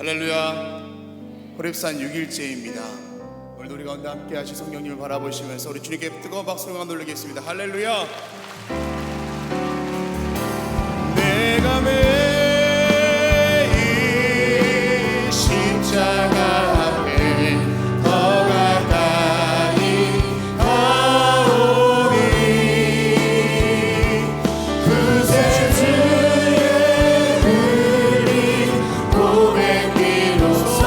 할렐루야. 호렙산 6일째입니다. 오늘도 우리 가운데 함께 하신 성령님을 바라보시면서 우리 주님께 뜨거운 박수로 돌리겠습니다. 할렐루야. 내가 매일 십자가 앞에 더 가까이 가오니 그새 주의 흘린 고백비로소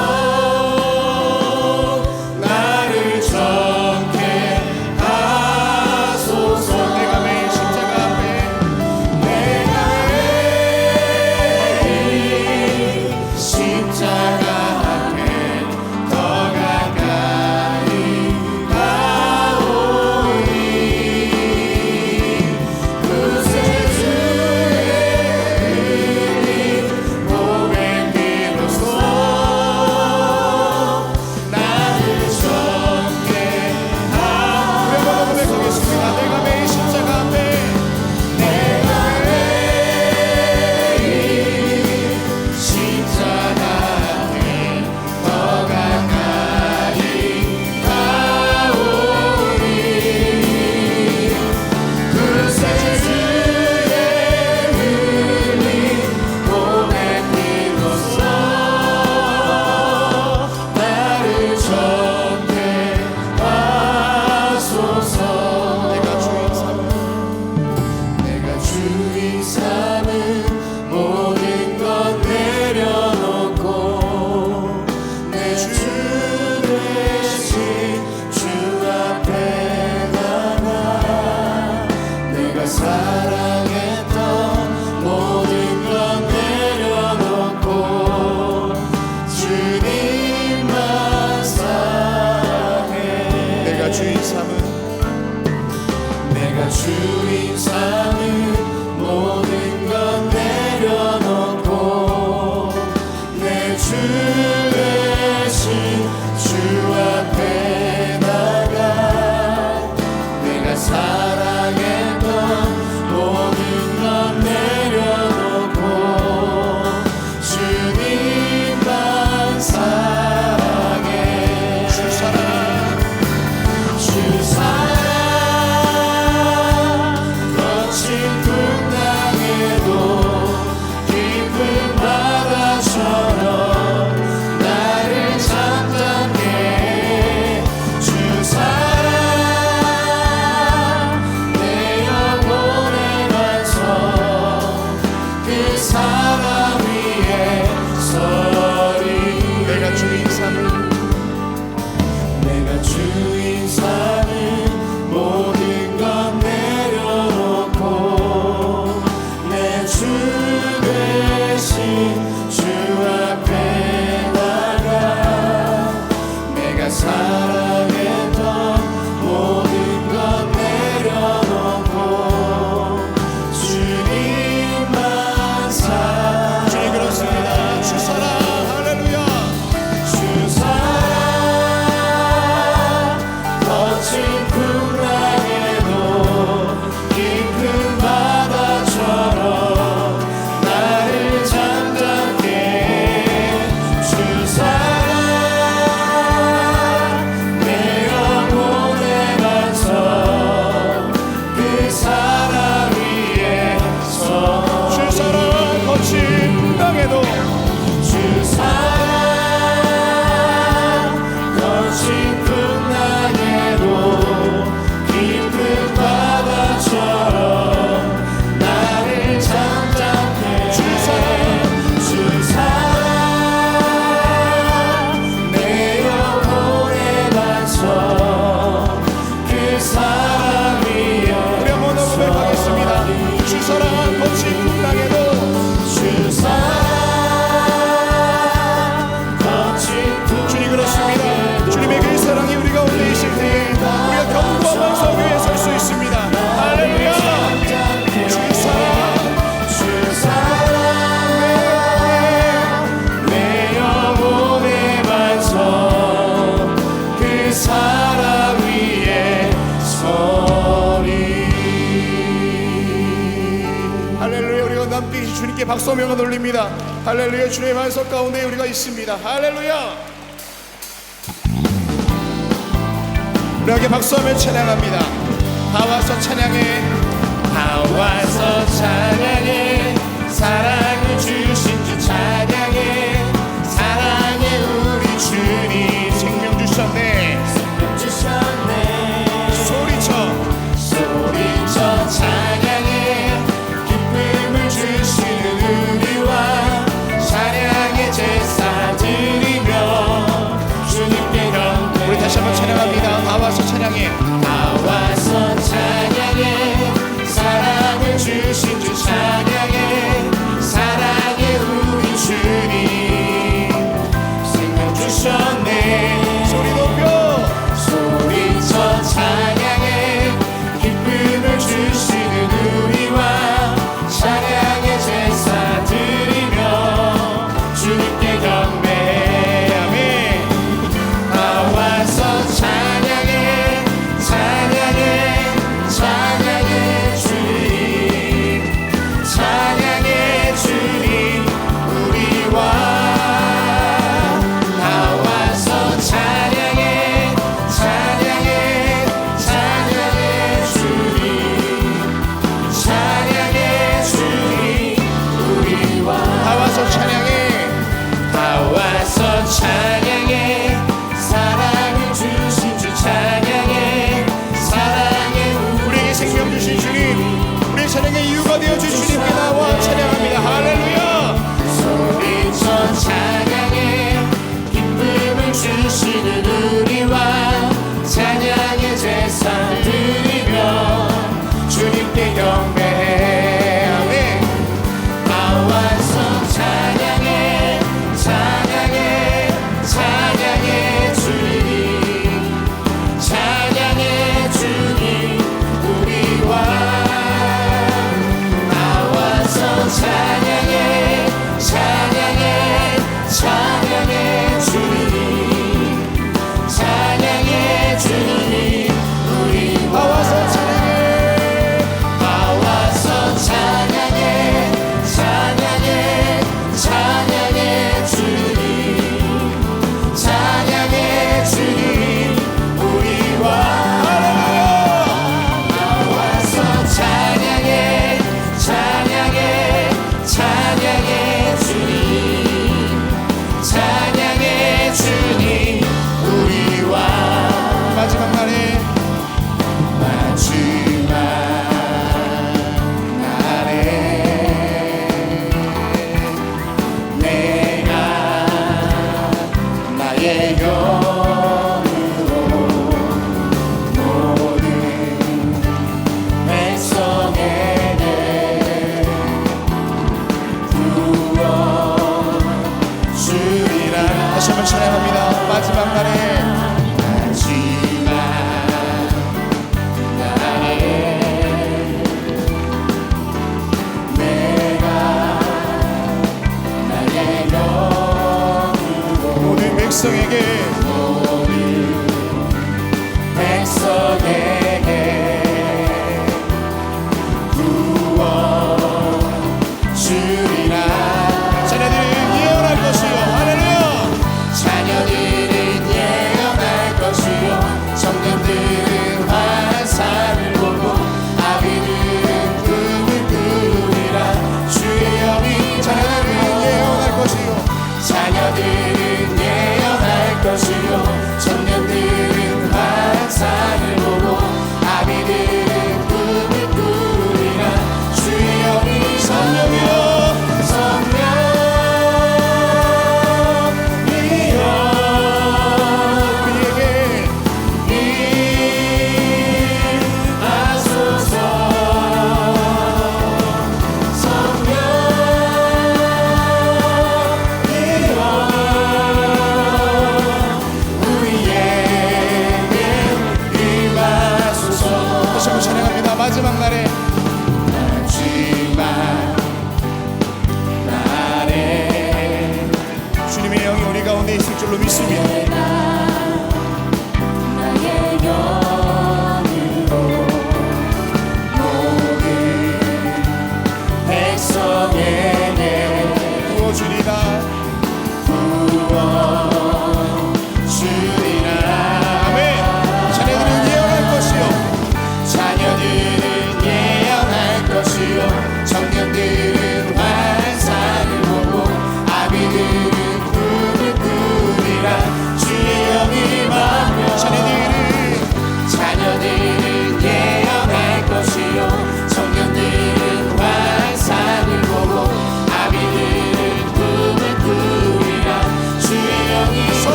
나를 정케 하소서. 내가 매일 십자가 앞에 십자가 앞에 더 가까이 가오니 그새 주의 흘린 고백비로소 나를 정케 하소서. 고백하겠습니다. 내가 매일 십자가 앞에 십자가 앞에 주님께 박수하며 돌립니다. 할렐루야. 주님의 반석 가운데 우리가 있습니다. 할렐루야. 우리 함께 박수하며 찬양합니다. 다 와서 찬양해. 다 와서 찬양해. 사랑을 주신 주 찬양해. 사랑해 우리 주님. 생명 주셨네. 생명 주셨네. 소리쳐 찬양해. 기쁨을 주시는 우리와 찬양의 제사 드리며 주님께 경배. 우리 다시 한번 찬양합니다. 다 와서 찬양해. 다 와서 찬양해. 사랑을 주신 주 찬양해. 사랑해 우리 주님. 생명 주셨네. 소리 높여. 소리쳐 찬양해. 기쁨을 주시는 우리와 찬양의 제사 드리며 주님께 경배해. 아멘. 다 와서 찬양해. 찬양해. 찬양해 주님. 찬양해 주님 우리와. 다 와서 찬양해. 찬양해. 찬양해 주님. 찬양해 주님 우리와. 다 와서 찬양해. 다 와서 찬양해. 사랑을 주신 주 찬양해. 사랑해 우리에게 생명 주신 주님. 우리 찬양의 이유가 되어준 주님께 나와 찬양합니다. 할렐루야. 소리쳐 찬양해. 기쁨을 주시는 우리와 찬양의 제사 드리며 주님께 경배해. 아멘. 다 와서 찬양해. 찬양해. 찬양해 주님. 찬양해 주님 우리와. 다 와서 찬양해. 찬양해. 찬양해 주님. 찬양해 주님 우리. 다 와서 찬양해. 다 와서 찬양해. 찬양해. 찬양해 주님. 찬양해 주님 우리와. 다 와서 찬양해. 찬양해. 찬양해 주님. 찬양해 주님 우리와. 마지막 날에 마지막 날에 내가 나의 영으로 모든 백성에게 부어주리라. 다시 한번 찬양합니다. 마지막 날에. 마지막 날에 내가 나의 영으로 모든 백성에게 구원주리라. 자녀들은 예언할 것이요. 할렐루야. 자녀들은 예언할 것이요. 청년들은 환상을 보고 아비들은 꿈을 꾸리라. 주의 영이. 자녀들은 예언할 것이요. 자녀들은 예언할 것이요. 청년들은 환상을 보고 아비들은 꿈을 꾸리라. 주의 영이. 성령이여. 마지막 날에. 마지막 날에 주님의 영이 우리 가운데 있을 줄로 믿습니다. 나의 영으로 모든 백성에게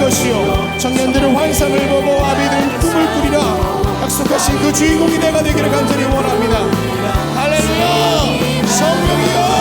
것이요 청년들은 환상을 보고 아비들은 꿈을 꾸리라. 약속하신 그 주인공이 내가 되기를 간절히 원합니다. 할렐루야. 성령이여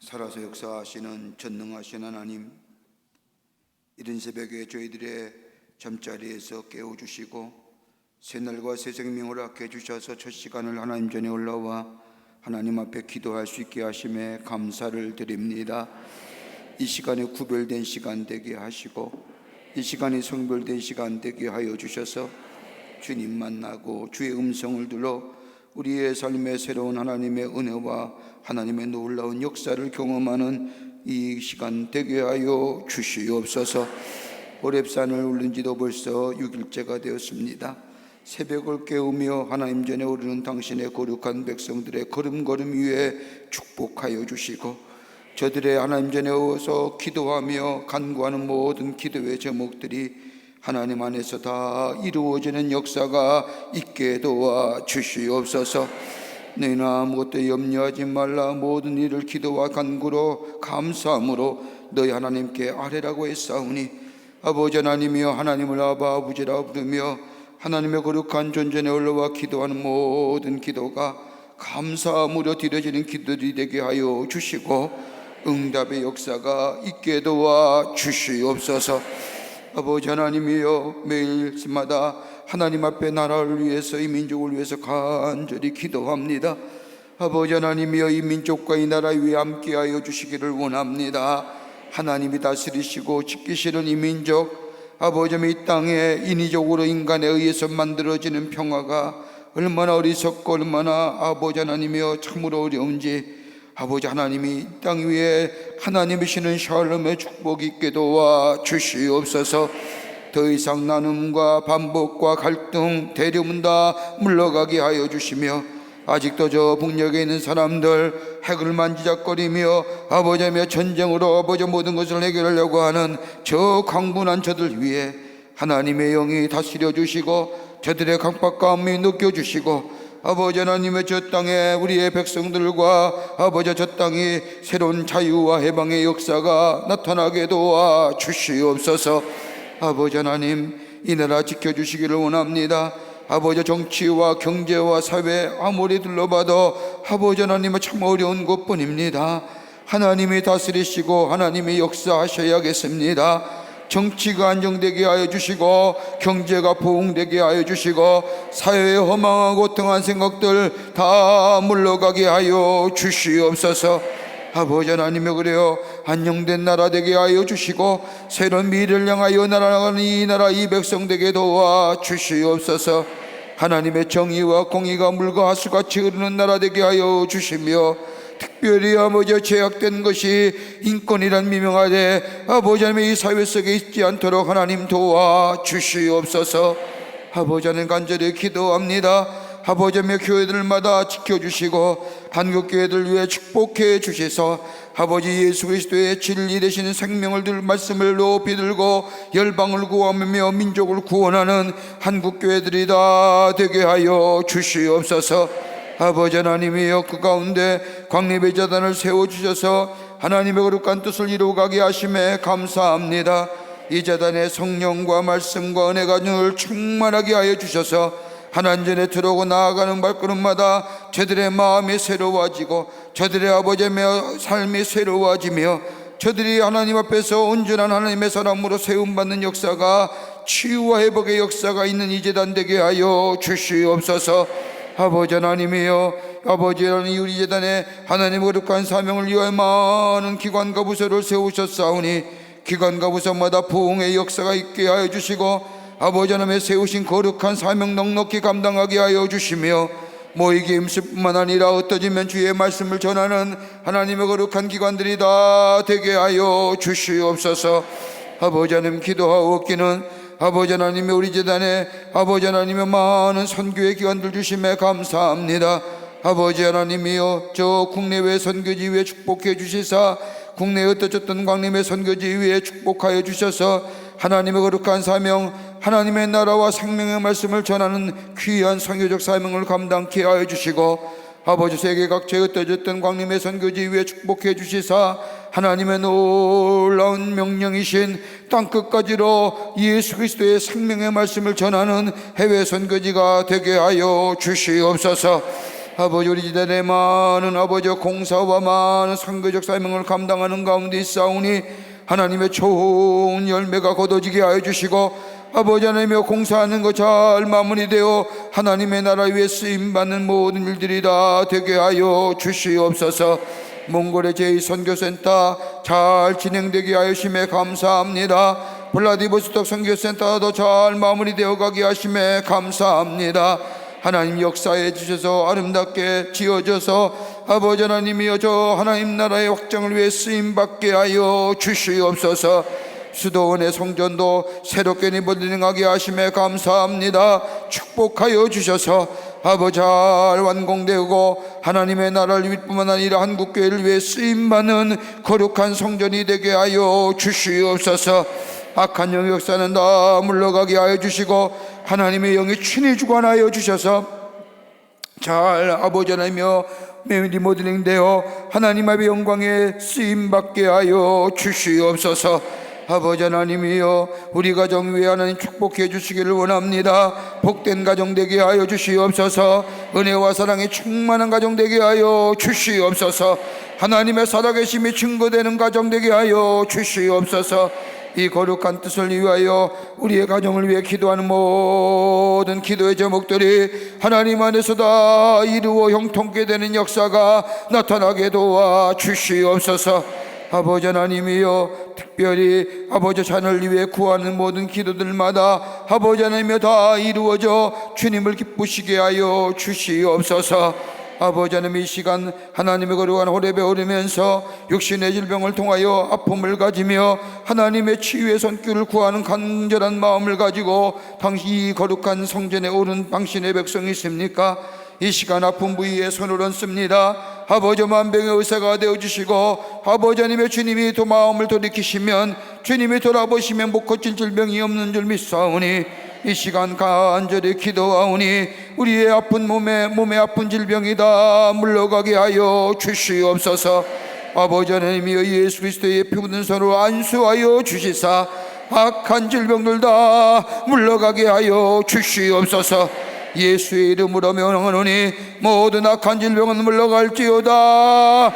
살아서 역사하시는 전능하신 하나님, 이른 새벽에 저희들의 잠자리에서 깨워주시고 새날과 새 생명을 얻게 해주셔서 첫 시간을 하나님 전에 올라와 하나님 앞에 기도할 수 있게 하심에 감사를 드립니다. 이 시간에 구별된 시간 되게 하시고 이 시간이 성별된 시간 되게 하여 주셔서 주님 만나고 주의 음성을 들어 우리의 삶에 새로운 하나님의 은혜와 하나님의 놀라운 역사를 경험하는 이 시간 되게 하여 주시옵소서. 호렙산을 오른 지도 벌써 6일째가 되었습니다. 새벽을 깨우며 하나님 전에 오르는 당신의 거룩한 백성들의 걸음걸음 위에 축복하여 주시고 저들의 하나님 전에 오서 기도하며 간구하는 모든 기도의 제목들이 하나님 안에서 다 이루어지는 역사가 있게 도와 주시옵소서. 너희는 아무것도 염려하지 말라. 모든 일을 기도와 간구로 감사함으로 너희 하나님께 아뢰라고 했사오니 아버지 하나님이여 하나님을 아바 아버지라 부르며 하나님의 거룩한 존전에 올라와 기도하는 모든 기도가 감사함으로 드려지는 기도들이 되게 하여 주시고 응답의 역사가 있게 도와 주시옵소서. 아버지 하나님이여 매일마다 하나님 앞에 나라를 위해서 이 민족을 위해서 간절히 기도합니다. 아버지 하나님이여 이 민족과 이 나라 위에 함께하여 주시기를 원합니다. 하나님이 다스리시고 지키시는 이 민족 아버지 이 땅에 인위적으로 인간에 의해서 만들어지는 평화가 얼마나 어리석고 얼마나 아버지 하나님이여 참으로 어려운지 아버지 하나님이 이 땅 위에 하나님이시는 샬롬의 축복이 있게 도와 주시옵소서. 더 이상 나눔과 반복과 갈등 대립은 다 물러가게 하여 주시며 아직도 저 북녘에 있는 사람들 핵을 만지작거리며 아버지며 전쟁으로 아버지 모든 것을 해결하려고 하는 저 강분한 저들 위해 하나님의 영이 다스려 주시고 저들의 강박감이 느껴주시고 아버지 하나님의 저 땅에 우리의 백성들과 아버지 저 땅이 새로운 자유와 해방의 역사가 나타나게 도와 주시옵소서. 아버지 하나님 이 나라 지켜주시기를 원합니다. 아버지 정치와 경제와 사회 아무리 둘러봐도 아버지 하나님은 참 어려운 것뿐입니다. 하나님이 다스리시고 하나님이 역사하셔야겠습니다. 정치가 안정되게 하여 주시고 경제가 부흥되게 하여 주시고 사회에 허망하고 고통한 생각들 다 물러가게 하여 주시옵소서. 아버지 하나님이 그래요 안녕된 나라 되게 하여 주시고 새로운 미래를 향하여 날아가는 이 나라 이 백성 되게 도와 주시옵소서. 하나님의 정의와 공의가 물과 하수같이 흐르는 나라 되게 하여 주시며 특별히 아버지 제약된 것이 인권이란 미명하되 아버지 하나님의 이 사회 속에 있지 않도록 하나님 도와 주시옵소서. 아버지 하나님 간절히 기도합니다. 아버지 하나님의 교회들마다 지켜주시고 한국교회들 위해 축복해 주셔서 아버지 예수 그리스도의 진리 되시는 생명을 들 말씀을 높이 들고 열방을 구하며 민족을 구원하는 한국교회들이 다 되게 하여 주시옵소서. 아버지 하나님이여 그 가운데 광립의 재단을 세워주셔서 하나님의 거룩한 뜻을 이루어가게 하심에 감사합니다. 이 재단의 성령과 말씀과 은혜가 늘 충만하게 하여 주셔서 하나님 전에 들어오고 나아가는 발걸음마다 저들의 마음이 새로워지고 저들의 아버지의 삶이 새로워지며 저들이 하나님 앞에서 온전한 하나님의 사람으로 세움받는 역사가 치유와 회복의 역사가 있는 이 재단 되게 하여 주시옵소서. 아버지 하나님이여 아버지 하나님 우리 재단에 하나님 거룩한 사명을 위하여 많은 기관과 부서를 세우셨사오니 기관과 부서마다 부흥의 역사가 있게 하여 주시고 아버지 하나님의 세우신 거룩한 사명 넉넉히 감당하게 하여 주시며 모이기 임실뿐만 아니라 흩어지면 주의 말씀을 전하는 하나님의 거룩한 기관들이 다 되게 하여 주시옵소서. 아버지 하나님 기도하옵기는 아버지 하나님의 우리 재단에 아버지 하나님의 많은 선교의 기관들 주심에 감사합니다. 아버지 하나님이여 저 국내외 선교지 위에 축복해 주시사 국내에 흩어졌던 광림의 선교지 위에 축복하여 주셔서 하나님의 거룩한 사명 하나님의 나라와 생명의 말씀을 전하는 귀한 선교적 사명을 감당케 하여 주시고 아버지 세계 각지에 흩어졌던 광림의 선교지 위에 축복해 주시사 하나님의 놀라운 명령이신 땅끝까지로 예수 그리스도의 생명의 말씀을 전하는 해외 선교지가 되게 하여 주시옵소서. 아버지 우리 지단의 많은 아버지 공사와 많은 선교적 사명을 감당하는 가운데 있사오니 하나님의 좋은 열매가 거둬지게 하여 주시고 아버지 하나님의 공사하는 것 잘 마무리되어 하나님의 나라 위에 쓰임받는 모든 일들이 다 되게 하여 주시옵소서. 몽골의 제2선교센터 잘 진행되게 하심에 감사합니다. 블라디보스톡 선교센터도 잘 마무리되어 가게 하심에 감사합니다. 하나님 역사해 주셔서 아름답게 지어져서 아버지 하나님이여 저 하나님 나라의 확장을 위해 쓰임받게 하여 주시옵소서. 수도원의 성전도 새롭게 리모델링하게 하심에 감사합니다. 축복하여 주셔서 아버지 잘 완공되고 하나님의 나라를 위할 뿐만 아니라 한국교회를 위해 쓰임받는 거룩한 성전이 되게 하여 주시옵소서. 악한 영 역사는 다 물러가게 하여 주시고 하나님의 영이 친히 주관하여 주셔서 잘 아버지 하나님이여 리모델링 되어 하나님 앞의 영광에 쓰임받게 하여 주시옵소서. 아버지 하나님이여 우리 가정 위에 하나님 축복해 주시기를 원합니다. 복된 가정 되게 하여 주시옵소서. 은혜와 사랑이 충만한 가정 되게 하여 주시옵소서. 하나님의 살아계심이 증거되는 가정 되게 하여 주시옵소서. 이 거룩한 뜻을 위하여 우리의 가정을 위해 기도하는 모든 기도의 제목들이 하나님 안에서 다 이루어 형통케 되는 역사가 나타나게 도와 주시옵소서. 아버지 하나님이여 특별히 아버지 자녀를 위해 구하는 모든 기도들마다 아버지 하나님이여 다 이루어져 주님을 기쁘시게 하여 주시옵소서. 아버지 하나님 이 시간 하나님의 거룩한 호렙에 오르면서 육신의 질병을 통하여 아픔을 가지며 하나님의 치유의 손길을 구하는 간절한 마음을 가지고 당신 이 거룩한 성전에 오른 당신의 백성이 있습니까? 이 시간 아픈 부위에 손을 얹습니다. 아버지 만병의 의사가 되어주시고 아버지 하나님의 주님이 또 마음을 돌이키시면 주님이 돌아보시면 못 고칠 질병이 없는 줄 믿사오니 이 시간 간절히 기도하오니 우리의 아픈 몸에 아픈 질병이 다 물러가게 하여 주시옵소서. 아버지 하나님이여 예수 그리스도의 피 묻은 손으로 안수하여 주시사 악한 질병들 다 물러가게 하여 주시옵소서. 예수의 이름으로 명하노니 모든 악한 질병은 물러갈지어다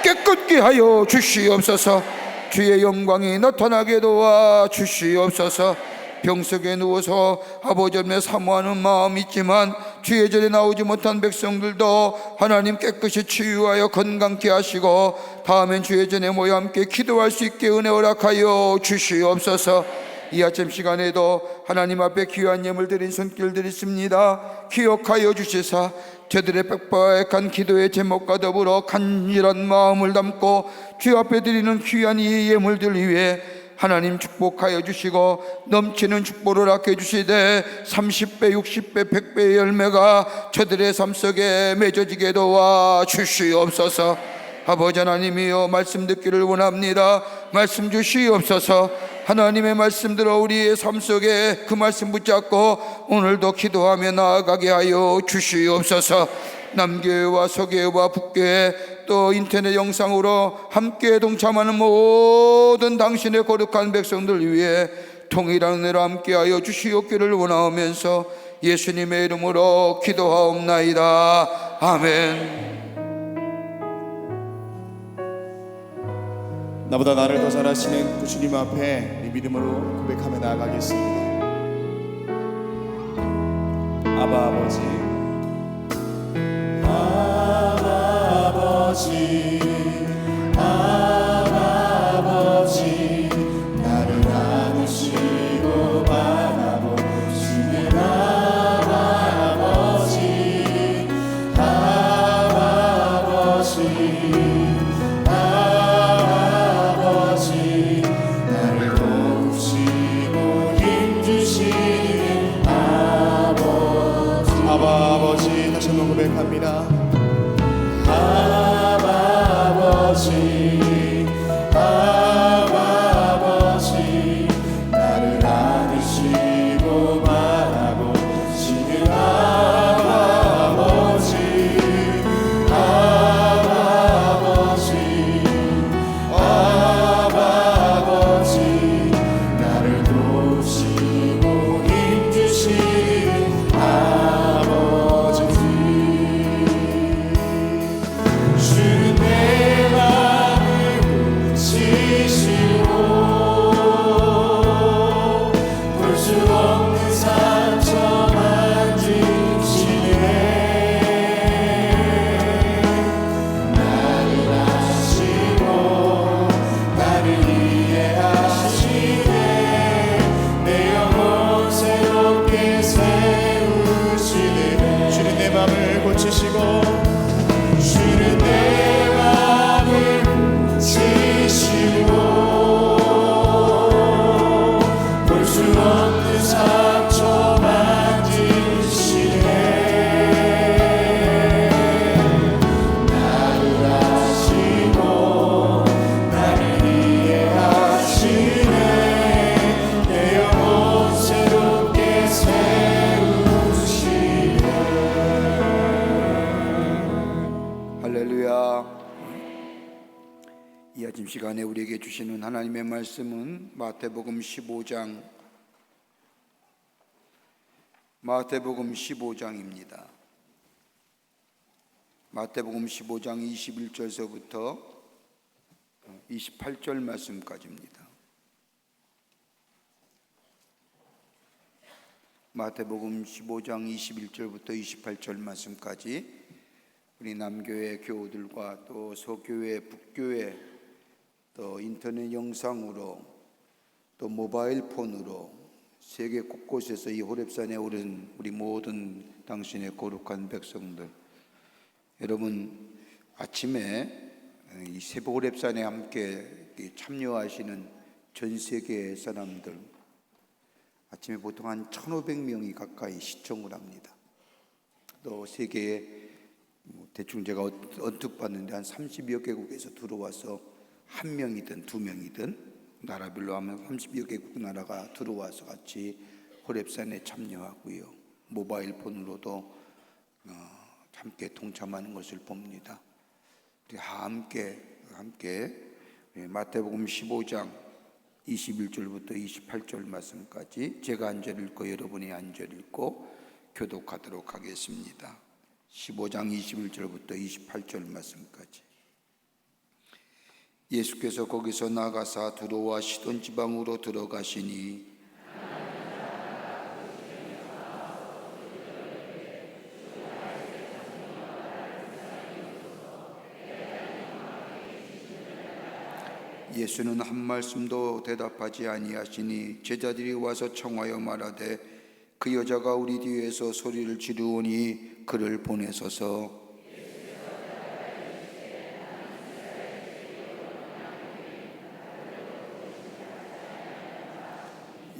깨끗게 하여 주시옵소서. 주의 영광이 나타나게 도와 주시옵소서. 병석에 누워서 아버지 앞에 사모하는 마음이 있지만 주의 전에 나오지 못한 백성들도 하나님 깨끗이 치유하여 건강케 하시고 다음엔 주의 전에 모여 함께 기도할 수 있게 은혜 허락하여 주시옵소서. 이 아침 시간에도 하나님 앞에 귀한 예물 드린 손길들이 있습니다. 기억하여 주시사 저들의 빽빽한 기도의 제목과 더불어 간절한 마음을 담고 주 앞에 드리는 귀한 이 예물들 위해 하나님 축복하여 주시고 넘치는 축복을 아껴 주시되 30배 60배 100배의 열매가 저들의 삶 속에 맺어지게 도와 주시옵소서. 아버지 하나님이여 말씀 듣기를 원합니다. 말씀 주시옵소서. 하나님의 말씀 들어 우리의 삶 속에 그 말씀 붙잡고 오늘도 기도하며 나아가게 하여 주시옵소서. 남교회와 서교회와 북교회 또 인터넷 영상으로 함께 동참하는 모든 당신의 거룩한 백성들 위해 통일한 은혜로 함께하여 주시옵기를 원하오면서 예수님의 이름으로 기도하옵나이다. 아멘. 나보다 나를 더 잘하시는 그 주님 앞에 믿음으로 고백하며 나아가겠습니다. 아바 아버지, 아바 아버지, 아바 아버지, 나를 안으시고 바라보시는 아바 아버지, 아바 아버지, 나를 도우시고 힘주시는 아버지. 아바 아버지 다시 한번 고백합니다. 아바 아버지, 아바 아버지, 나를 안으시고 바라보시는 아바 아버지, 아바 아버지, 아바 아버지, 나를 도우시고 힘주시는 아버지. 아침 시간에 우리에게 주시는 하나님의 말씀은 마태복음 15장입니다. 마태복음 15장 21절서부터 28절 말씀까지입니다. 마태복음 15장 21절부터 28절 말씀까지 우리 남교회 교우들과 또 서교회, 북교회, 또 인터넷 영상으로, 또 모바일 폰으로 세계 곳곳에서 이 호렙산에 오른 우리 모든 당신의 거룩한 백성들, 여러분 아침에 이 새벽 호렙산에 함께 참여하시는 전 세계 사람들, 아침에 보통 한 1,500명이 가까이 시청을 합니다. 또 세계에 대충 제가 언뜻 봤는데 한 30여 개국에서 들어와서 한 명이든 두 명이든 나라별로 하면 30여 개국 나라가 들어와서 같이 호렙산에 참여하고요. 모바일 폰으로도 함께 동참하는 것을 봅니다. 우리 함께 마태복음 15장 21절부터 28절 말씀까지 제가 한 절 읽고 여러분이 한 절 읽고 교독하도록 하겠습니다. 15장 21절부터 28절 말씀까지. 예수께서 거기서 나가사 두로와 시돈 지방으로 들어가시니 예수는 한 말씀도 대답하지 아니하시니 제자들이 와서 청하여 말하되 그 여자가 우리 뒤에서 소리를 지르오니 그를 보내소서.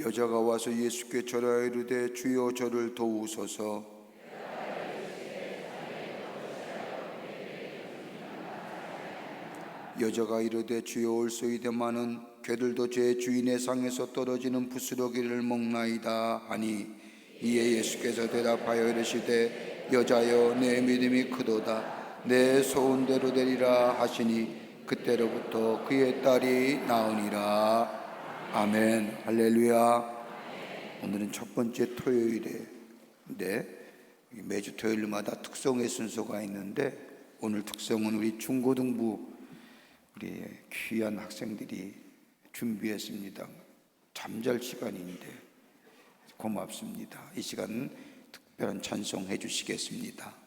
여자가 와서 예수께 절하여 이르되 주여 저를 도우소서. 여자가 이르되 주여 올소이되마는 개들도 제 주인의 상에서 떨어지는 부스러기를 먹나이다 하니 이에 예수께서 대답하여 이르시되 여자여 내 믿음이 크도다 내 소원대로 되리라 하시니 그때로부터 그의 딸이 나으니라. 아멘. 할렐루야. 오늘은 첫 번째 토요일인데 매주 토요일마다 특성의 순서가 있는데 오늘 특성은 우리 중고등부 우리 귀한 학생들이 준비했습니다. 잠잘 시간인데 고맙습니다. 이 시간 특별한 찬송해 주시겠습니다.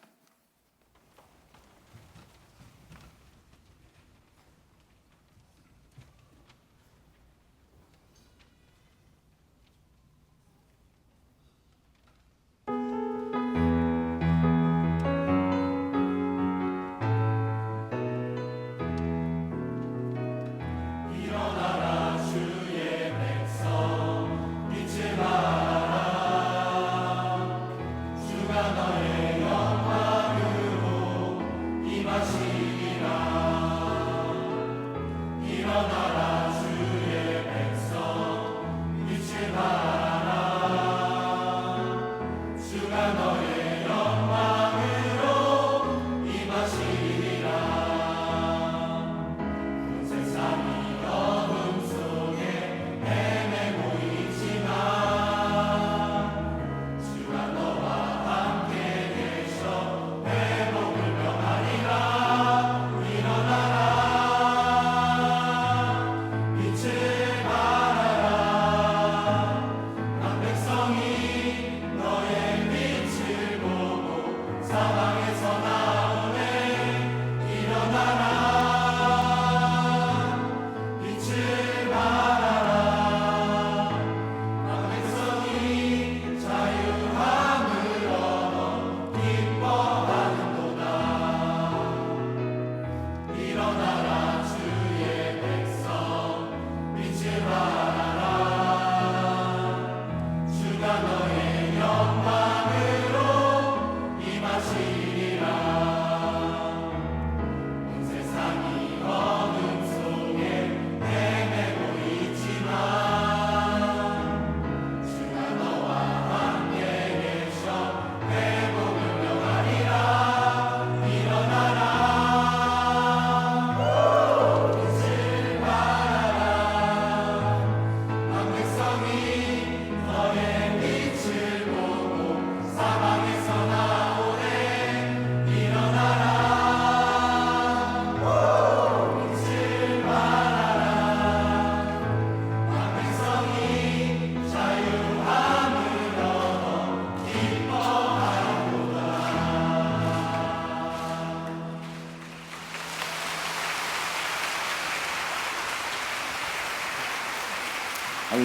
주가 너의 영광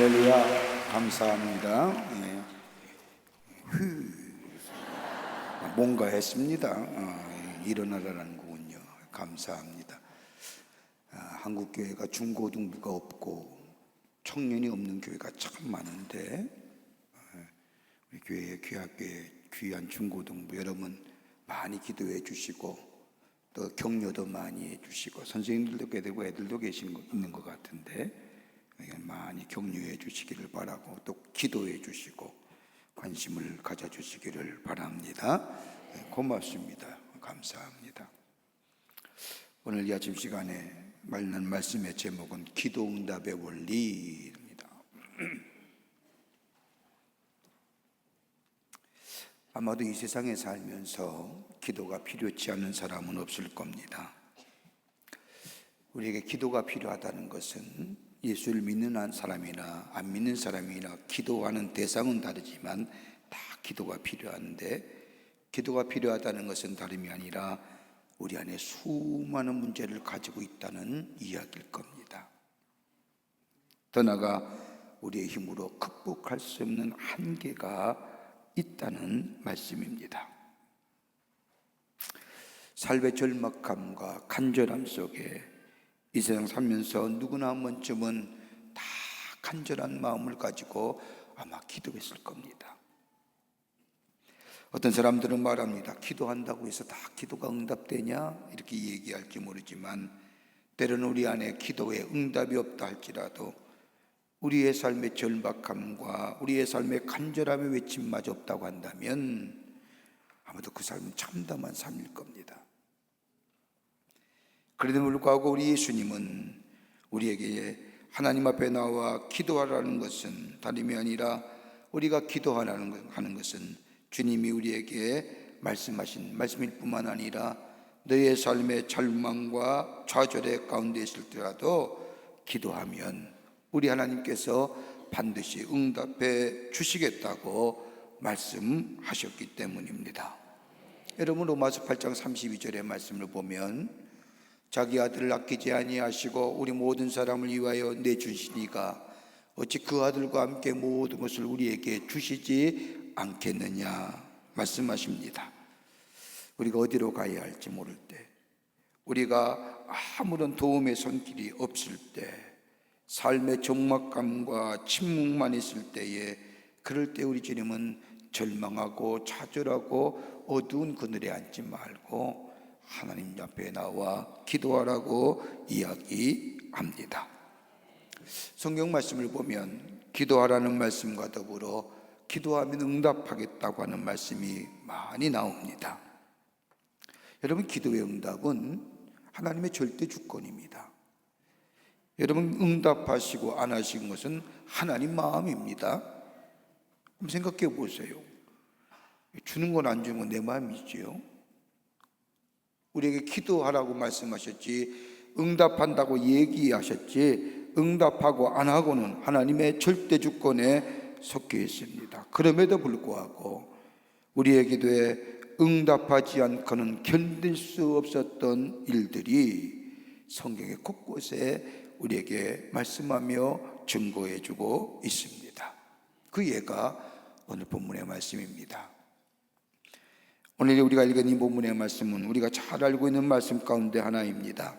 할렐루야, 감사합니다. 예. 뭔가 했습니다. 일어나라는 거군요. 감사합니다. 한국교회가 중고등부가 없고 청년이 없는 교회가 참 많은데, 우리 교회의 귀한 중고등부 여러분 많이 기도해 주시고 또 격려도 많이 해 주시고, 선생님들도 꽤 되고 애들도 있는 것 같은데 많이 격려해 주시기를 바라고, 또 기도해 주시고 관심을 가져주시기를 바랍니다. 고맙습니다. 감사합니다. 오늘 이 아침 시간에 말씀의 제목은 기도응답의 원리입니다. 아마도 이 세상에 살면서 기도가 필요치 않은 사람은 없을 겁니다. 우리에게 기도가 필요하다는 것은 예수를 믿는 한 사람이나 안 믿는 사람이나 기도하는 대상은 다르지만 다 기도가 필요한데, 기도가 필요하다는 것은 다름이 아니라 우리 안에 수많은 문제를 가지고 있다는 이야기일 겁니다. 더 나아가 우리의 힘으로 극복할 수 없는 한계가 있다는 말씀입니다. 삶의 절박함과 간절함 속에 이 세상 살면서 누구나 한 번쯤은 다 간절한 마음을 가지고 아마 기도했을 겁니다. 어떤 사람들은 말합니다. 기도한다고 해서 다 기도가 응답되냐? 이렇게 얘기할지 모르지만, 때로는 우리 안에 기도에 응답이 없다 할지라도 우리의 삶의 절박함과 우리의 삶의 간절함의 외침마저 없다고 한다면 아마도 그 삶은 참담한 삶일 겁니다. 그래도 불구하고 우리 예수님은 우리에게 하나님 앞에 나와 기도하라는 것은 다름이 아니라, 우리가 기도하는 것은 주님이 우리에게 말씀하신 말씀일 뿐만 아니라 너의 삶의 절망과 좌절의 가운데 있을 때라도 기도하면 우리 하나님께서 반드시 응답해 주시겠다고 말씀하셨기 때문입니다. 여러분, 로마서 8장 32절의 말씀을 보면, 자기 아들을 아끼지 아니하시고 우리 모든 사람을 위하여 내주시니가 어찌 그 아들과 함께 모든 것을 우리에게 주시지 않겠느냐 말씀하십니다. 우리가 어디로 가야 할지 모를 때, 우리가 아무런 도움의 손길이 없을 때, 삶의 적막감과 침묵만 있을 때에, 그럴 때 우리 주님은 절망하고 좌절하고 어두운 그늘에 앉지 말고 하나님 앞에 나와 기도하라고 이야기합니다. 성경 말씀을 보면 기도하라는 말씀과 더불어 기도하면 응답하겠다고 하는 말씀이 많이 나옵니다. 여러분, 기도의 응답은 하나님의 절대 주권입니다. 여러분, 응답하시고 안 하신 것은 하나님 마음입니다. 한번 생각해 보세요. 주는 건 안 주는 건 내 마음이지요. 우리에게 기도하라고 말씀하셨지, 응답한다고 얘기하셨지, 응답하고 안 하고는 하나님의 절대 주권에 섞여 있습니다. 그럼에도 불구하고 우리의 기도에 응답하지 않고는 견딜 수 없었던 일들이 성경의 곳곳에 우리에게 말씀하며 증거해주고 있습니다. 그 예가 오늘 본문의 말씀입니다. 오늘 우리가 읽은 이 본문의 말씀은 우리가 잘 알고 있는 말씀 가운데 하나입니다.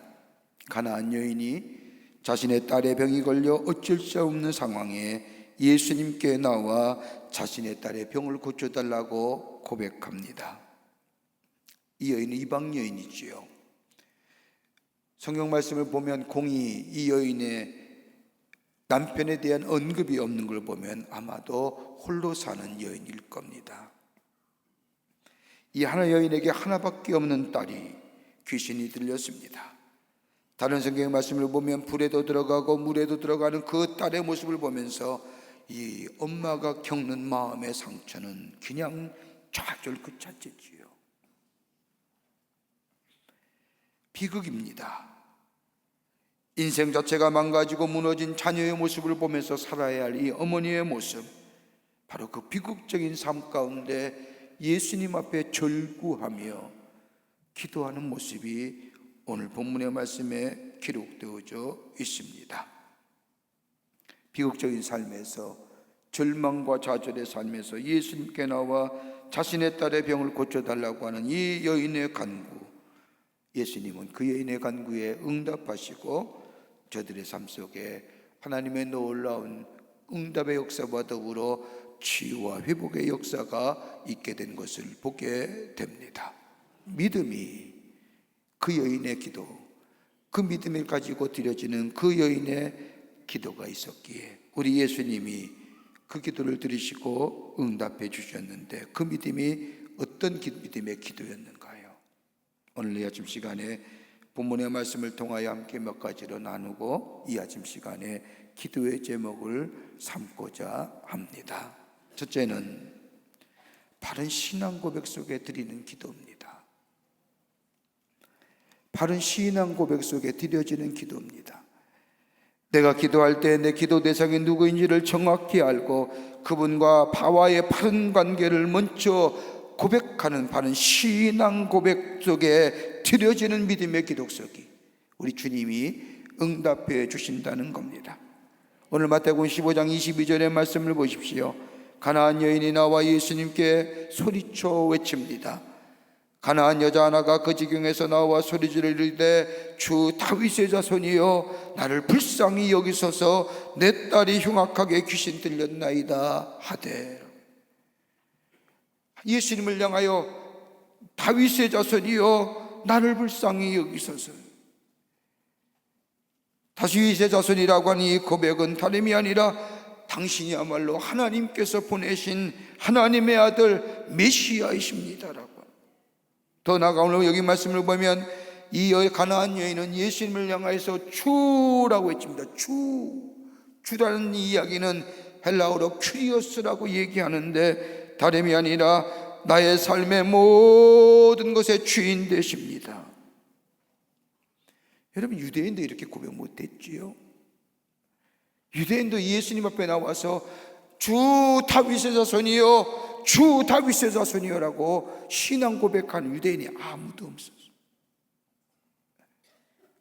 가나안 여인이 자신의 딸의 병이 걸려 어쩔 수 없는 상황에 예수님께 나와 자신의 딸의 병을 고쳐달라고 고백합니다. 이 여인은 이방 여인이지요. 성경 말씀을 보면 공히 이 여인의 남편에 대한 언급이 없는 걸 보면 아마도 홀로 사는 여인일 겁니다. 이 하나 여인에게 하나밖에 없는 딸이 귀신이 들렸습니다. 다른 성경의 말씀을 보면 불에도 들어가고 물에도 들어가는 그 딸의 모습을 보면서 이 엄마가 겪는 마음의 상처는 그냥 좌절 그 자체지요. 비극입니다. 인생 자체가 망가지고 무너진 자녀의 모습을 보면서 살아야 할 이 어머니의 모습, 바로 그 비극적인 삶 가운데 예수님 앞에 절구하며 기도하는 모습이 오늘 본문의 말씀에 기록되어져 있습니다. 비극적인 삶에서, 절망과 좌절의 삶에서 예수님께 나와 자신의 딸의 병을 고쳐달라고 하는 이 여인의 간구, 예수님은 그 여인의 간구에 응답하시고 저들의 삶 속에 하나님의 놀라운 응답의 역사와 더불어 치유와 회복의 역사가 있게 된 것을 보게 됩니다. 믿음이, 그 여인의 기도, 그 믿음을 가지고 드려지는 그 여인의 기도가 있었기에 우리 예수님이 그 기도를 들으시고 응답해 주셨는데, 그 믿음이 어떤 믿음의 기도였는가요? 오늘 이 아침 시간에 본문의 말씀을 통하여 함께 몇 가지로 나누고 이 아침 시간에 기도의 제목을 삼고자 합니다. 첫째는 바른 신앙 고백 속에 드리는 기도입니다. 바른 신앙 고백 속에 드려지는 기도입니다. 내가 기도할 때 내 기도 대상이 누구인지를 정확히 알고 그분과 바와의 바른 관계를 먼저 고백하는 바른 신앙 고백 속에 드려지는 믿음의 기도 속이 우리 주님이 응답해 주신다는 겁니다. 오늘 마태복음 15장 22절의 말씀을 보십시오. 가나안 여인이 나와 예수님께 소리쳐 외칩니다. 가나안 여자 하나가 그 지경에서 나와 소리지를 이르되 주 다윗의 자손이여 나를 불쌍히 여기소서 내 딸이 흉악하게 귀신 들렸나이다 하되, 예수님을 향하여 다윗의 자손이여 나를 불쌍히 여기소서. 다윗의 자손이라고 하는 이 고백은 다름이 아니라 당신이야말로 하나님께서 보내신 하나님의 아들 메시아이십니다라고. 더 나아가 오늘 여기 말씀을 보면 이 가나안 여인은 예수님을 향해서 주라고 했습니다. 주라는 이야기는 헬라어로 큐리오스라고 얘기하는데 다름이 아니라 나의 삶의 모든 것의 주인 되십니다. 여러분, 유대인도 이렇게 고백 못했지요? 유대인도 예수님 앞에 나와서 주 다윗의 자손이여 주 다윗의 자손이여라고 신앙 고백하는 유대인이 아무도 없었어요.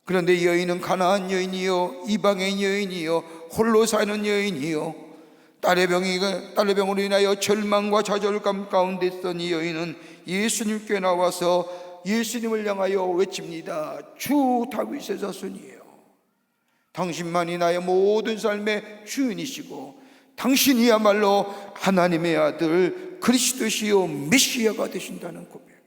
그런데 이 여인은 가나안 여인이요 이방인 여인이요 홀로 사는 여인이요 딸의 병으로 인하여 절망과 좌절감 가운데 있던 이 여인은 예수님께 나와서 예수님을 향하여 외칩니다. 주 다윗의 자손이에요. 당신만이 나의 모든 삶의 주인이시고 당신이야말로 하나님의 아들 그리스도시요 메시아가 되신다는 고백.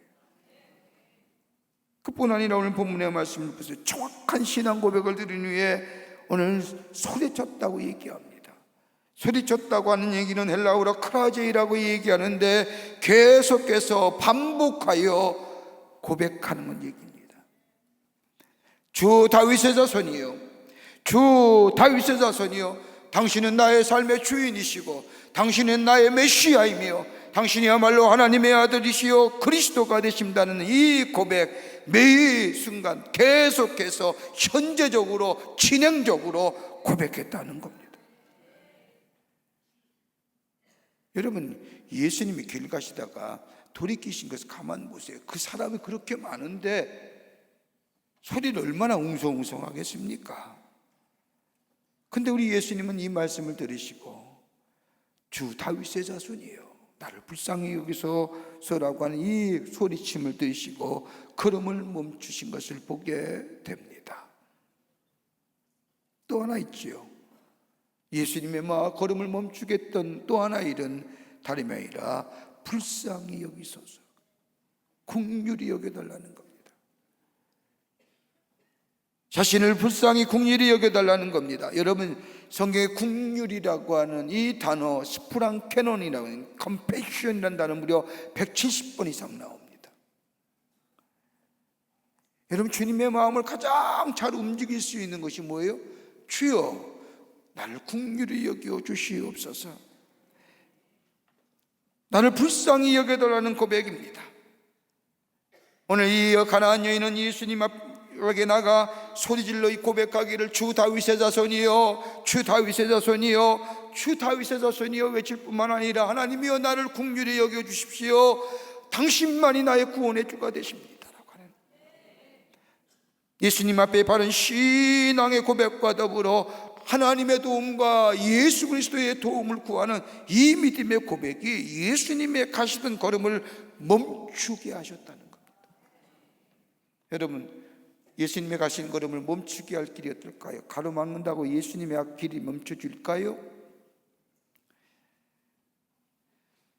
그뿐 아니라 오늘 본문의 말씀을 보세요. 정확한 신앙 고백을 드린 후에 오늘 소리쳤다고 얘기합니다. 소리쳤다고 하는 얘기는 헬라어로 크라제이라고 얘기하는데 계속해서 반복하여 고백하는 건 얘기입니다. 주 다윗의 자손이요 주 다윗의 자손이요 당신은 나의 삶의 주인이시고 당신은 나의 메시아이며 당신이야말로 하나님의 아들이시요 그리스도가 되신다는 이 고백, 매일 순간 계속해서 현재적으로 진행적으로 고백했다는 겁니다. 여러분, 예수님이 길 가시다가 돌이키신 것을 가만 보세요. 그 사람이 그렇게 많은데 소리를 얼마나 웅성웅성하겠습니까? 근데 우리 예수님은 이 말씀을 들으시고 주 다윗의 자손이에요 나를 불쌍히 여기소서라고 하는 이 소리침을 들으시고 걸음을 멈추신 것을 보게 됩니다. 또 하나 있지요. 예수님의 걸음을 멈추게 했던 또 하나 일은 다름이 아니라 불쌍히 여기소서, 긍휼히 여겨달라는 겁니다. 자신을 불쌍히 긍휼히 여겨달라는 겁니다. 여러분, 성경에 긍휼이라고 하는 이 단어 스프랑케논이라고 하는 컴패션이라는 단어 무려 170번 이상 나옵니다. 여러분, 주님의 마음을 가장 잘 움직일 수 있는 것이 뭐예요? 주여 나를 긍휼히 여겨 주시옵소서, 나를 불쌍히 여겨달라는 고백입니다. 오늘 이 가나안 여인은 예수님 앞에 나가 소리질러 이 고백하기를 주 다윗의 자손이여 주 다윗의 자손이여 주 다윗의 자손이여 외칠 뿐만 아니라 하나님이여 나를 긍휼히 여겨주십시오, 당신만이 나의 구원의 주가 되십니다 라고 하는 예수님 앞에 바른 신앙의 고백과 더불어 하나님의 도움과 예수 그리스도의 도움을 구하는 이 믿음의 고백이 예수님의 가시던 걸음을 멈추게 하셨다는 겁니다. 여러분, 예수님의 가신 걸음을 멈추게 할 길이 어떨까요? 가로막는다고 예수님의 길이 멈춰질까요?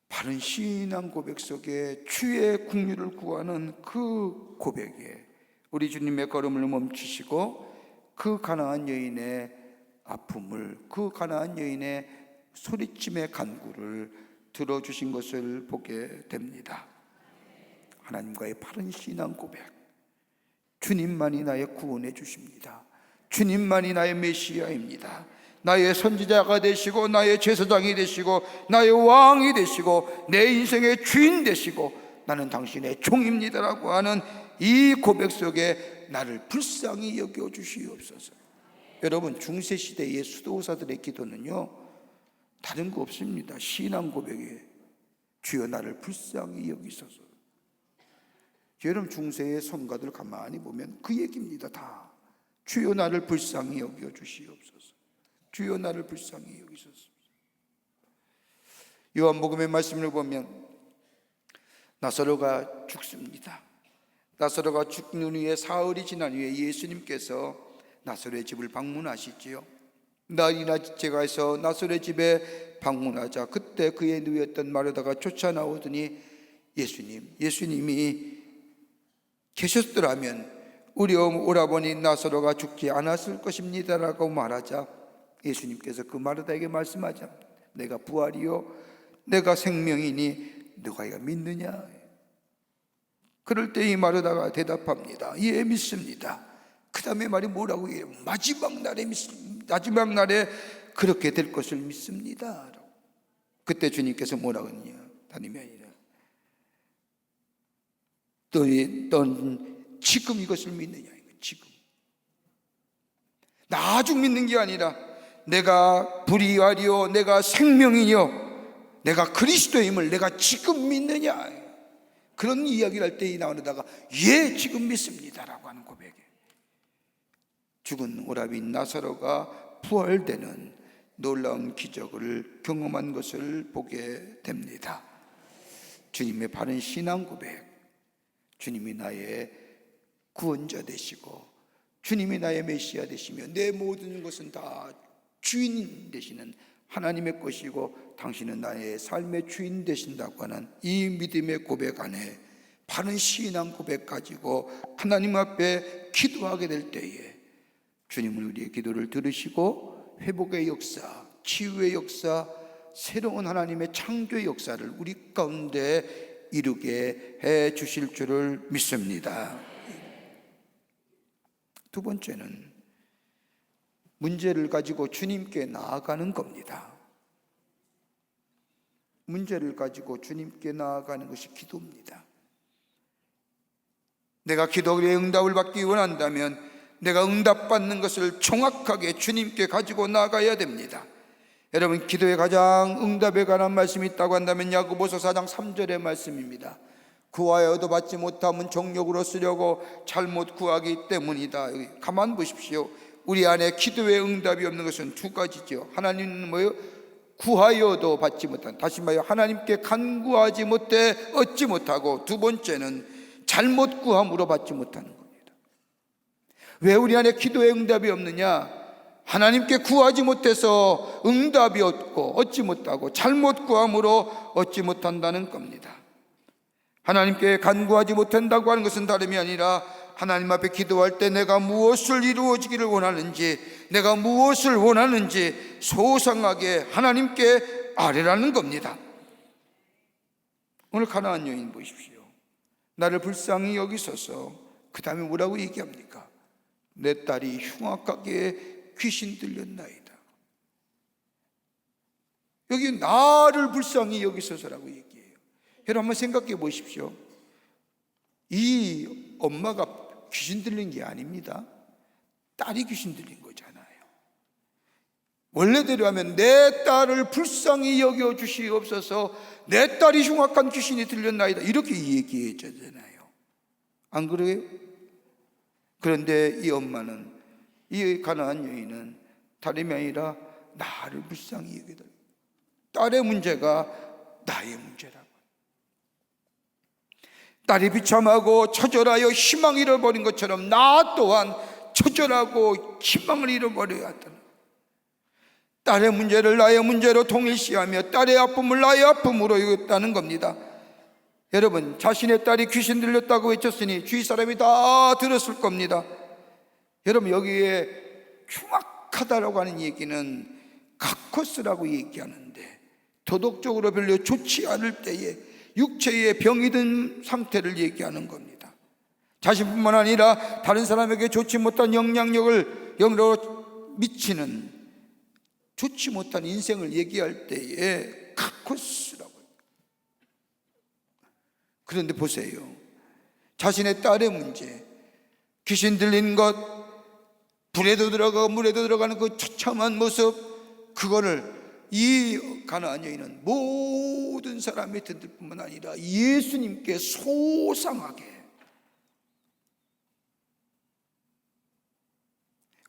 바른 신앙 고백 속에 주의 긍휼을 구하는 그 고백에 우리 주님의 걸음을 멈추시고 그 가난한 여인의 아픔을, 그 가난한 여인의 소리침의 간구를 들어주신 것을 보게 됩니다. 하나님과의 바른 신앙 고백, 주님만이 나의 구원해 주십니다. 주님만이 나의 메시아입니다. 나의 선지자가 되시고 나의 제사장이 되시고 나의 왕이 되시고 내 인생의 주인 되시고 나는 당신의 종입니다라고 하는 이 고백 속에 나를 불쌍히 여겨 주시옵소서. 여러분, 중세시대의 수도사들의 기도는요, 다른 거 없습니다. 신앙 고백에 주여 나를 불쌍히 여기소서. 여러분, 중세의 성가들 가만히 보면 그 얘기입니다. 다 주여 나를 불쌍히 여겨 주시옵소서. 주여 나를 불쌍히 여기소서. 요한복음의 말씀을 보면 나사로가 죽습니다. 나사로가 죽는 후에 사흘이 지난 후에 예수님께서 나사로의 집을 방문하시지요. 날이나 제가 해서 나사로의 집에 방문하자 그때 그의 누이였던 마르다가 쫓아나오더니 예수님이 계셨더라면 우리 오라버니 나사로가 죽지 않았을 것입니다 라고 말하자 예수님께서 그 마르다에게 말씀하자 내가 부활이요 내가 생명이니 너가 이거 믿느냐? 그럴 때 이 마르다가 대답합니다. 예, 믿습니다. 그 다음에 말이 뭐라고 해요? 마지막 날에 그렇게 될 것을 믿습니다. 그때 주님께서 뭐라고 했냐? 다름이 아니라 넌 지금 이것을 믿느냐? 지금 나중 믿는 게 아니라 내가 불의하리요 내가 생명이요 내가 그리스도임을 내가 지금 믿느냐? 그런 이야기를 할 때 나오다가 예, 지금 믿습니다라고 하는 고백에 죽은 오라비 나사로가 부활되는 놀라운 기적을 경험한 것을 보게 됩니다. 주님의 바른 신앙 고백, 주님이 나의 구원자 되시고 주님이 나의 메시아 되시며 내 모든 것은 다 주인 되시는 하나님의 것이고 당신은 나의 삶의 주인 되신다고 하는 이 믿음의 고백 안에 바른 신앙 고백 가지고 하나님 앞에 기도하게 될 때에 주님은 우리의 기도를 들으시고 회복의 역사, 치유의 역사, 새로운 하나님의 창조의 역사를 우리 가운데 이루게 해 주실 줄을 믿습니다. 두 번째는 문제를 가지고 주님께 나아가는 겁니다. 문제를 가지고 주님께 나아가는 것이 기도입니다. 내가 기도의 응답을 받기 원한다면 내가 응답받는 것을 정확하게 주님께 가지고 나아가야 됩니다. 여러분, 기도에 가장 응답에 관한 말씀이 있다고 한다면 야고보서 4장 3절의 말씀입니다. 구하여도 받지 못하면 정욕으로 쓰려고 잘못 구하기 때문이다. 여기 가만 보십시오. 우리 안에 기도의 응답이 없는 것은 두 가지죠. 하나님은 뭐예요? 구하여도 받지 못한, 다시 말해 하나님께 간구하지 못해 얻지 못하고, 두 번째는 잘못 구함으로 받지 못하는 겁니다. 왜 우리 안에 기도의 응답이 없느냐? 하나님께 구하지 못해서 응답이 없고 얻지 못하고 잘못 구함으로 얻지 못한다는 겁니다. 하나님께 간구하지 못한다고 하는 것은 다름이 아니라 하나님 앞에 기도할 때 내가 무엇을 이루어지기를 원하는지, 내가 무엇을 원하는지 소상하게 하나님께 아뢰라는 겁니다. 오늘 가나안 여인 보십시오. 나를 불쌍히 여기소서. 그 다음에 뭐라고 얘기합니까? 내 딸이 흉악하게 귀신 들렸나이다. 여기 나를 불쌍히 여기소서라고 얘기해요. 여러분 한번 생각해 보십시오. 이 엄마가 귀신 들린 게 아닙니다. 딸이 귀신 들린 거잖아요. 원래대로 하면 내 딸을 불쌍히 여겨 주시옵소서, 내 딸이 흉악한 귀신이 들렸나이다, 이렇게 얘기해주잖아요. 안 그래요? 그런데 이 엄마는, 이 가나안 여인은 다름이 아니라 나를 불쌍히 여기더라. 딸의 문제가 나의 문제라고. 딸이 비참하고 처절하여 희망을 잃어버린 것처럼 나 또한 처절하고 희망을 잃어버려야 한다. 딸의 문제를 나의 문제로 동일시하며 딸의 아픔을 나의 아픔으로 여겼다는 겁니다. 여러분, 자신의 딸이 귀신 들렸다고 외쳤으니 주위 사람이 다 들었을 겁니다. 여러분, 여기에 흉악하다라고 하는 얘기는 가커스라고 얘기하는데, 도덕적으로 별로 좋지 않을 때에 육체에 병이 든 상태를 얘기하는 겁니다. 자신뿐만 아니라 다른 사람에게 좋지 못한 영향력을 미치는 좋지 못한 인생을 얘기할 때에 카코스라고 해요. 그런데 보세요, 자신의 딸의 문제, 귀신 들린 것, 불에도 들어가고 물에도 들어가는 그 처참한 모습, 그거를 이 가나안 여인은 모든 사람이 듣을 뿐만 아니라 예수님께 소상하게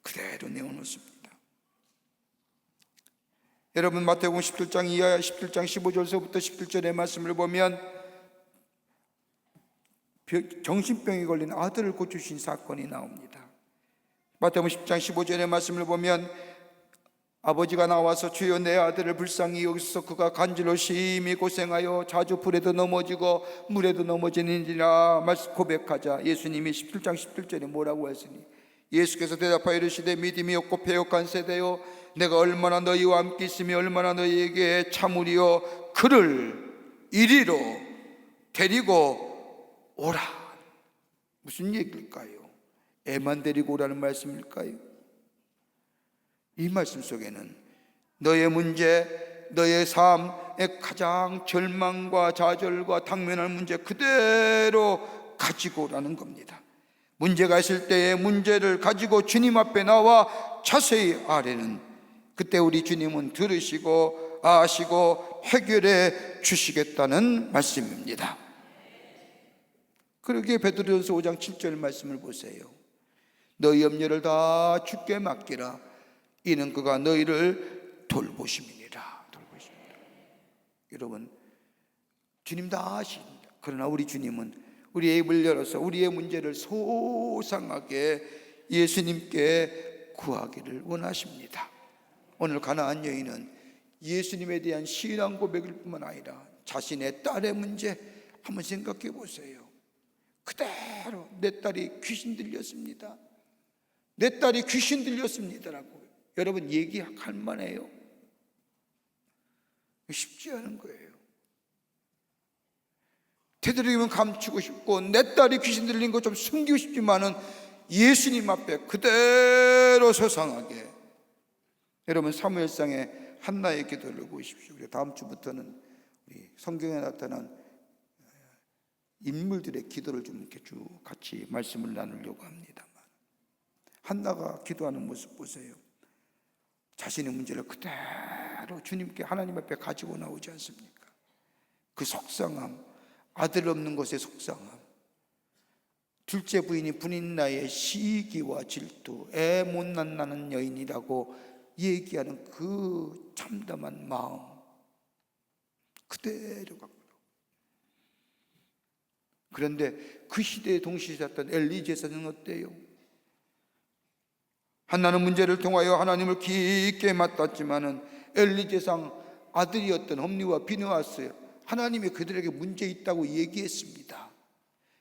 그대로 내어놓습니다. 여러분, 마태복음 17장 이하 17장 15절서부터 17절의 말씀을 보면 정신병이 걸린 아들을 고치신 사건이 나옵니다. 마태복음 10장 15절의 말씀을 보면 아버지가 나와서 주여 내 아들을 불쌍히 여기서 그가 간질로 심히 고생하여 자주 불에도 넘어지고 물에도 넘어지느니라 고백하자 예수님이 17장 17절에 뭐라고 했으니 예수께서 대답하여 이르시되 믿음이 없고 패역한 세대여 내가 얼마나 너희와 함께 있으며 얼마나 너희에게 참으리요 그를 이리로 데리고 오라. 무슨 얘기일까요? 애만 데리고 오라는 말씀일까요? 이 말씀 속에는 너의 문제, 너의 삶의 가장 절망과 좌절과 당면할 문제 그대로 가지고 오라는 겁니다. 문제가 있을 때에 문제를 가지고 주님 앞에 나와 자세히 아뢰는, 그때 우리 주님은 들으시고 아시고 해결해 주시겠다는 말씀입니다. 그러기에 베드로전서 5장 7절 말씀을 보세요. 너희 염려를 다 주께 맡기라. 이는 그가 너희를 돌보심이니라. 여러분, 주님 다 아십니다. 그러나 우리 주님은 우리의 입을 열어서 우리의 문제를 소상하게 예수님께 구하기를 원하십니다. 오늘 가나안 여인은 예수님에 대한 신앙 고백일 뿐만 아니라 자신의 딸의 문제 한번 생각해 보세요. 그대로 내 딸이 귀신 들렸습니다. 내 딸이 귀신 들렸습니다라고 여러분 얘기할 만해요? 쉽지 않은 거예요. 되도록이면 감추고 싶고 내 딸이 귀신 들린 거 좀 숨기고 싶지만은 예수님 앞에 그대로 소상하게. 여러분, 사무엘상의 한나의 기도를 보십시오. 다음 주부터는 우리 성경에 나타난 인물들의 기도를 좀 이렇게 쭉 같이 말씀을 나누려고 합니다만, 한나가 기도하는 모습 보세요. 자신의 문제를 그대로 주님께 하나님 앞에 가지고 나오지 않습니까? 그 속상함, 아들 없는 것의 속상함, 둘째 부인이 분인 나의 시기와 질투, 애 못 낳는 여인이라고 얘기하는 그 참담한 마음 그대로 갖고. 그런데 그 시대에 동시에 샀던 엘리 제사장은 어때요? 한나는 문제를 통하여 하나님을 깊게 맞닿았지만은 엘리 제사장 아들이었던 홈리와 비느하스, 하나님이 그들에게 문제 있다고 얘기했습니다.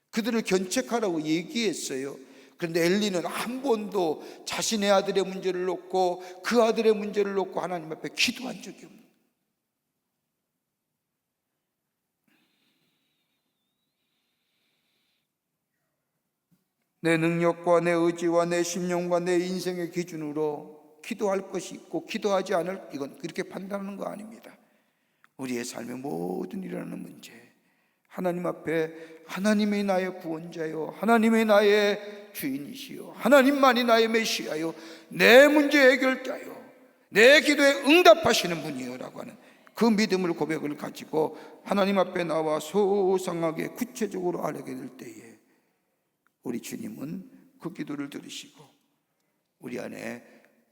그들을 견책하라고 얘기했어요. 그런데 엘리는 한 번도 자신의 아들의 문제를 놓고 그 아들의 문제를 놓고 하나님 앞에 기도한 적이 없는. 내 능력과 내 의지와 내 심령과 내 인생의 기준으로 기도할 것이 있고 기도하지 않을, 이건 그렇게 판단하는 거 아닙니다. 우리의 삶의 모든 일어나는 문제, 하나님 앞에 하나님이 나의 구원자요, 하나님이 나의 주인이시요, 하나님만이 나의 메시아요, 내 문제 해결자요, 내 기도에 응답하시는 분이요 라고 하는 그 믿음을 고백을 가지고 하나님 앞에 나와 소상하게 구체적으로 아뢰게 될 때에 우리 주님은 그 기도를 들으시고 우리 안에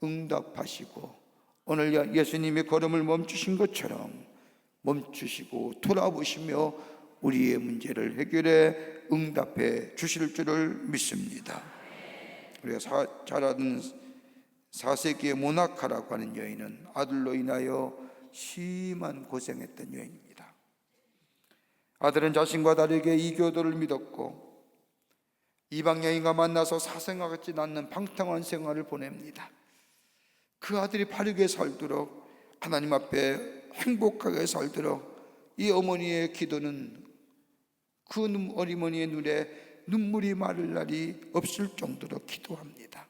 응답하시고 오늘 예수님이 걸음을 멈추신 것처럼 멈추시고 돌아보시며 우리의 문제를 해결해 응답해 주실 줄을 믿습니다. 우리가 잘 아는 4세기의 모나카라고 하는 여인은 아들로 인하여 심한 고생했던 여인입니다. 아들은 자신과 다르게 이교도를 믿었고 이방 여인과 만나서 사생활 같지 않는 방탕한 생활을 보냅니다. 그 아들이 바르게 살도록, 하나님 앞에 행복하게 살도록 이 어머니의 기도는 그 어머니의 눈에 눈물이 마를 날이 없을 정도로 기도합니다.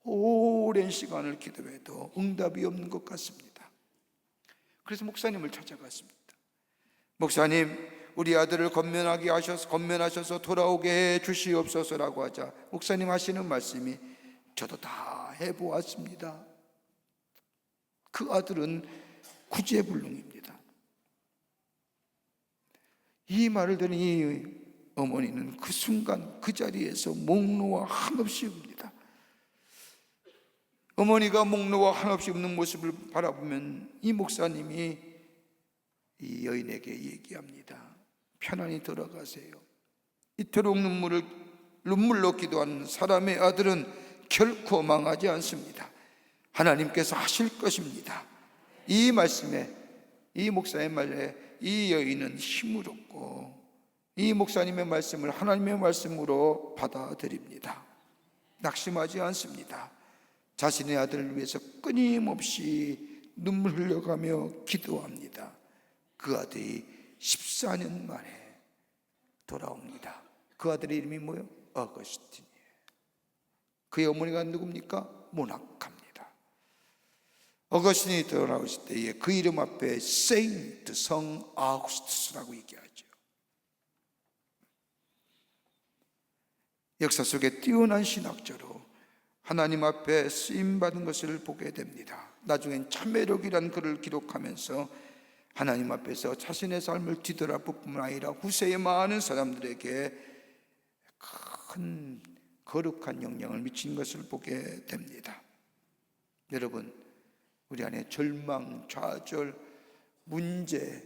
오랜 시간을 기도해도 응답이 없는 것 같습니다. 그래서 목사님을 찾아갔습니다. 목사님, 우리 아들을 건면하셔서 돌아오게 해 주시옵소서라고 하자 목사님 하시는 말씀이 저도 다 해보았습니다. 그 아들은 구제불능입니다. 이 말을 들은 이 어머니는 그 순간 그 자리에서 목놓아 한없이 웁니다. 어머니가 목놓아 한없이 웃는 모습을 바라보면 이 목사님이 이 여인에게 얘기합니다. 편안히 들어가세요. 이토록 눈물로 기도하는 사람의 아들은 결코 망하지 않습니다. 하나님께서 하실 것입니다. 이 말씀에, 이 목사의 말에 이 여인은 힘을 얻고 이 목사님의 말씀을 하나님의 말씀으로 받아들입니다. 낙심하지 않습니다. 자신의 아들을 위해서 끊임없이 눈물 흘려가며 기도합니다. 그 아들이 14년 만에 돌아옵니다. 그 아들의 이름이 뭐예요? 어거스틴이에요. 그의 어머니가 누굽니까? 모나카입니다. 어거스틴이 돌아오실 때에 그 이름 앞에 세인트 성 아우구스투스라고 얘기하죠. 역사 속에 뛰어난 신학자로 하나님 앞에 쓰임받은 것을 보게 됩니다. 나중엔 참회록이라는 글을 기록하면서 하나님 앞에서 자신의 삶을 뒤돌아볼 뿐만 아니라 후세의 많은 사람들에게 큰 거룩한 영향을 미친 것을 보게 됩니다. 여러분, 우리 안에 절망, 좌절, 문제,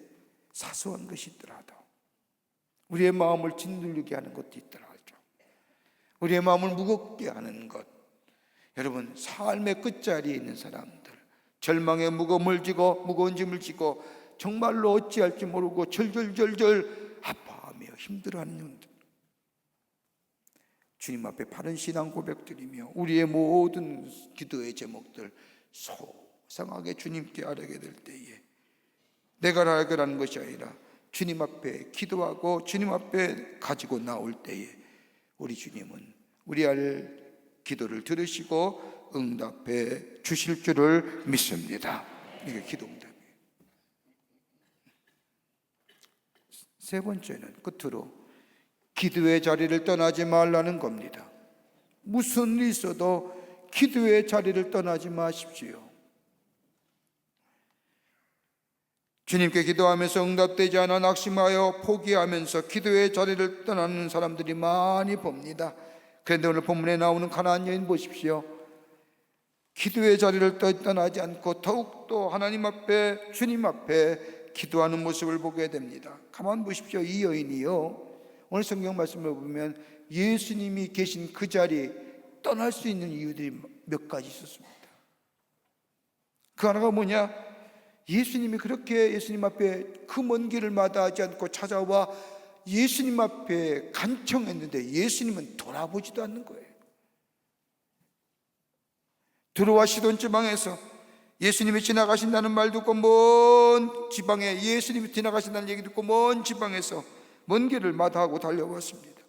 사소한 것이 있더라도 우리의 마음을 짓누르게 하는 것도 있더라도 우리의 마음을 무겁게 하는 것, 여러분, 삶의 끝자리에 있는 사람들, 절망의 무거운 짐을 지고 정말로 어찌할지 모르고 절절절절 아파하며 힘들어하는 영들, 주님 앞에 바른 신앙 고백드리며 우리의 모든 기도의 제목들 소상하게 주님께 아뢰게 될 때에 내가 해결하는 것이 아니라 주님 앞에 기도하고 주님 앞에 가지고 나올 때에 우리 주님은 우리 기도를 들으시고 응답해 주실 줄을 믿습니다. 이게 기도 응답이에요. 세 번째는 끝으로 기도의 자리를 떠나지 말라는 겁니다. 무슨 일이 있어도 기도의 자리를 떠나지 마십시오. 주님께 기도하면서 응답되지 않아 낙심하여 포기하면서 기도의 자리를 떠나는 사람들이 많이 봅니다. 그런데 오늘 본문에 나오는 가나안 여인 보십시오. 기도의 자리를 떠나지 않고 더욱더 하나님 앞에, 주님 앞에 기도하는 모습을 보게 됩니다. 가만 보십시오. 이 여인이요, 오늘 성경 말씀을 보면 예수님이 계신 그 자리 떠날 수 있는 이유들이 몇 가지 있었습니다. 그 하나가 뭐냐? 예수님이 그렇게 예수님 앞에 그 먼 길을 마다하지 않고 찾아와 예수님 앞에 간청했는데 예수님은 돌아보지도 않는 거예요. 두로와 시돈 지방에서 예수님이 지나가신다는 말 듣고 먼 지방에, 예수님이 지나가신다는 얘기 듣고 먼 지방에서 먼 길을 마다하고 달려왔습니다.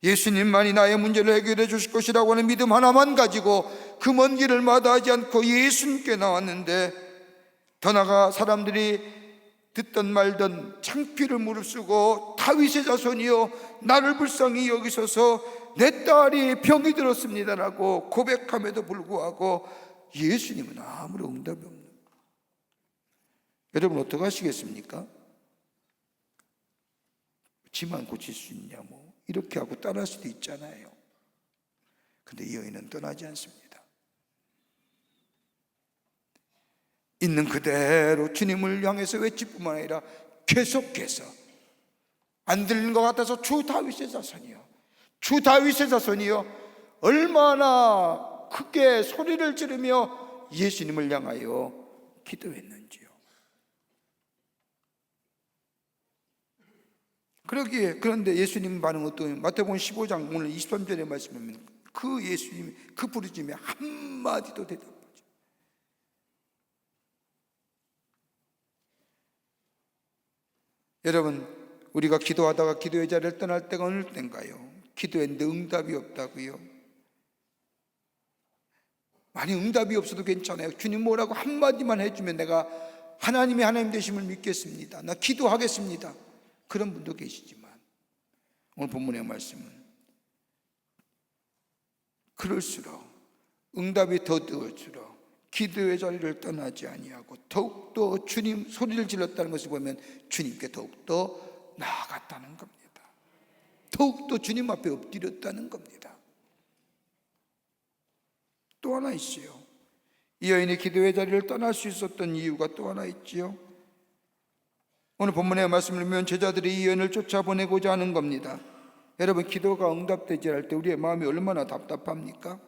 예수님만이 나의 문제를 해결해 주실 것이라고 하는 믿음 하나만 가지고 그 먼 길을 마다하지 않고 예수님께 나왔는데, 더 나아가 사람들이 듣던 말던 창피를 무릅쓰고 다윗의 자손이여 나를 불쌍히 여기소서 내 딸이 병이 들었습니다라고 고백함에도 불구하고 예수님은 아무런 응답이 없는 거예요. 여러분 어떻게 하시겠습니까? 지만 고칠 수 있냐 뭐 이렇게 하고 떠날 수도 있잖아요. 근데 이 여인은 떠나지 않습니다. 있는 그대로 주님을 향해서 외칠 뿐만 아니라 계속해서 안 들리는 것 같아서 주 다윗의 자손이요, 주 다윗의 자손이요, 얼마나 크게 소리를 지르며 예수님을 향하여 기도했는지요. 그런데 예수님 반응은 어떠해요? 마태복음 15장 오늘 23절에 말씀하면 그 예수님 그 부르짖음에 한마디도 대답하지. 여러분, 우리가 기도하다가 기도의 자리를 떠날 때가 어느 때인가요? 기도했는데 응답이 없다고요? 만약 응답이 없어도 괜찮아요. 주님 뭐라고 한마디만 해주면 내가 하나님이 하나님 되심을 믿겠습니다, 나 기도하겠습니다, 그런 분도 계시지만 오늘 본문의 말씀은 그럴수록 응답이 더디어질수록 기도의 자리를 떠나지 아니하고 더욱더 주님 소리를 질렀다는 것을 보면 주님께 더욱더 나아갔다는 겁니다. 더욱더 주님 앞에 엎드렸다는 겁니다. 또 하나 있어요. 이 여인이 기도의 자리를 떠날 수 있었던 이유가 또 하나 있지요. 오늘 본문의 말씀을 보면 제자들이 이 여인을 쫓아보내고자 하는 겁니다. 여러분, 기도가 응답되지 않을 때 우리의 마음이 얼마나 답답합니까?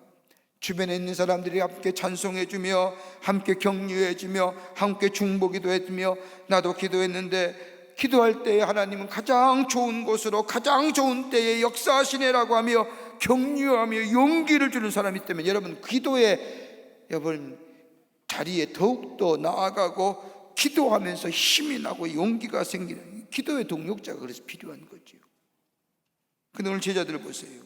주변에 있는 사람들이 함께 찬송해주며 함께 격려해주며 함께 중보기도 해주며 나도 기도했는데 기도할 때에 하나님은 가장 좋은 곳으로 가장 좋은 때에 역사하시네라고 하며 격려하며 용기를 주는 사람이 있다면 여러분, 기도의 자리에 더욱더 나아가고 기도하면서 힘이 나고 용기가 생기는 기도의 동력자가 그래서 필요한 거죠. 근데 오늘 제자들을 보세요.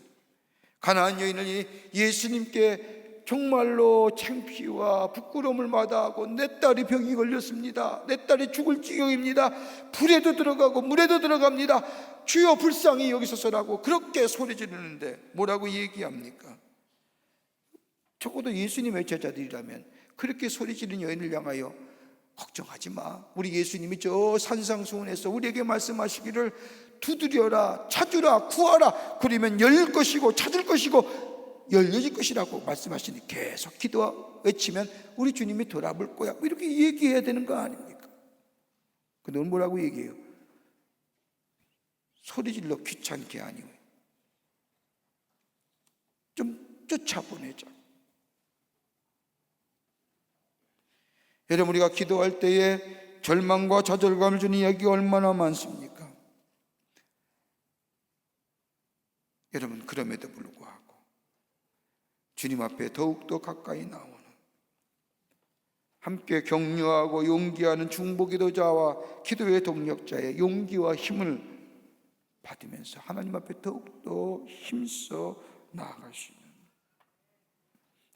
가나안 여인을 예수님께 정말로 창피와 부끄러움을 마다하고 내 딸이 병이 걸렸습니다, 내 딸이 죽을 지경입니다, 불에도 들어가고 물에도 들어갑니다, 주여 불쌍히 여기소서라고 그렇게 소리 지르는데 뭐라고 얘기합니까? 적어도 예수님의 제자들이라면 그렇게 소리 지르는 여인을 향하여 걱정하지 마, 우리 예수님이 저 산상수훈에서 우리에게 말씀하시기를 두드려라, 찾으라, 구하라, 그러면 열릴 것이고 찾을 것이고 열려질 것이라고 말씀하시니 계속 기도 외치면 우리 주님이 돌아볼 거야, 이렇게 얘기해야 되는 거 아닙니까? 근데 오늘 뭐라고 얘기해요? 소리질러 귀찮게 아니요, 좀 쫓아보내자. 여러분, 우리가 기도할 때에 절망과 좌절감을 주는 이야기가 얼마나 많습니까? 여러분, 그럼에도 불구하고 주님 앞에 더욱더 가까이 나오는 함께 격려하고 용기하는 중보기도자와 기도의 동력자의 용기와 힘을 받으면서 하나님 앞에 더욱더 힘써 나아갈 수 있는,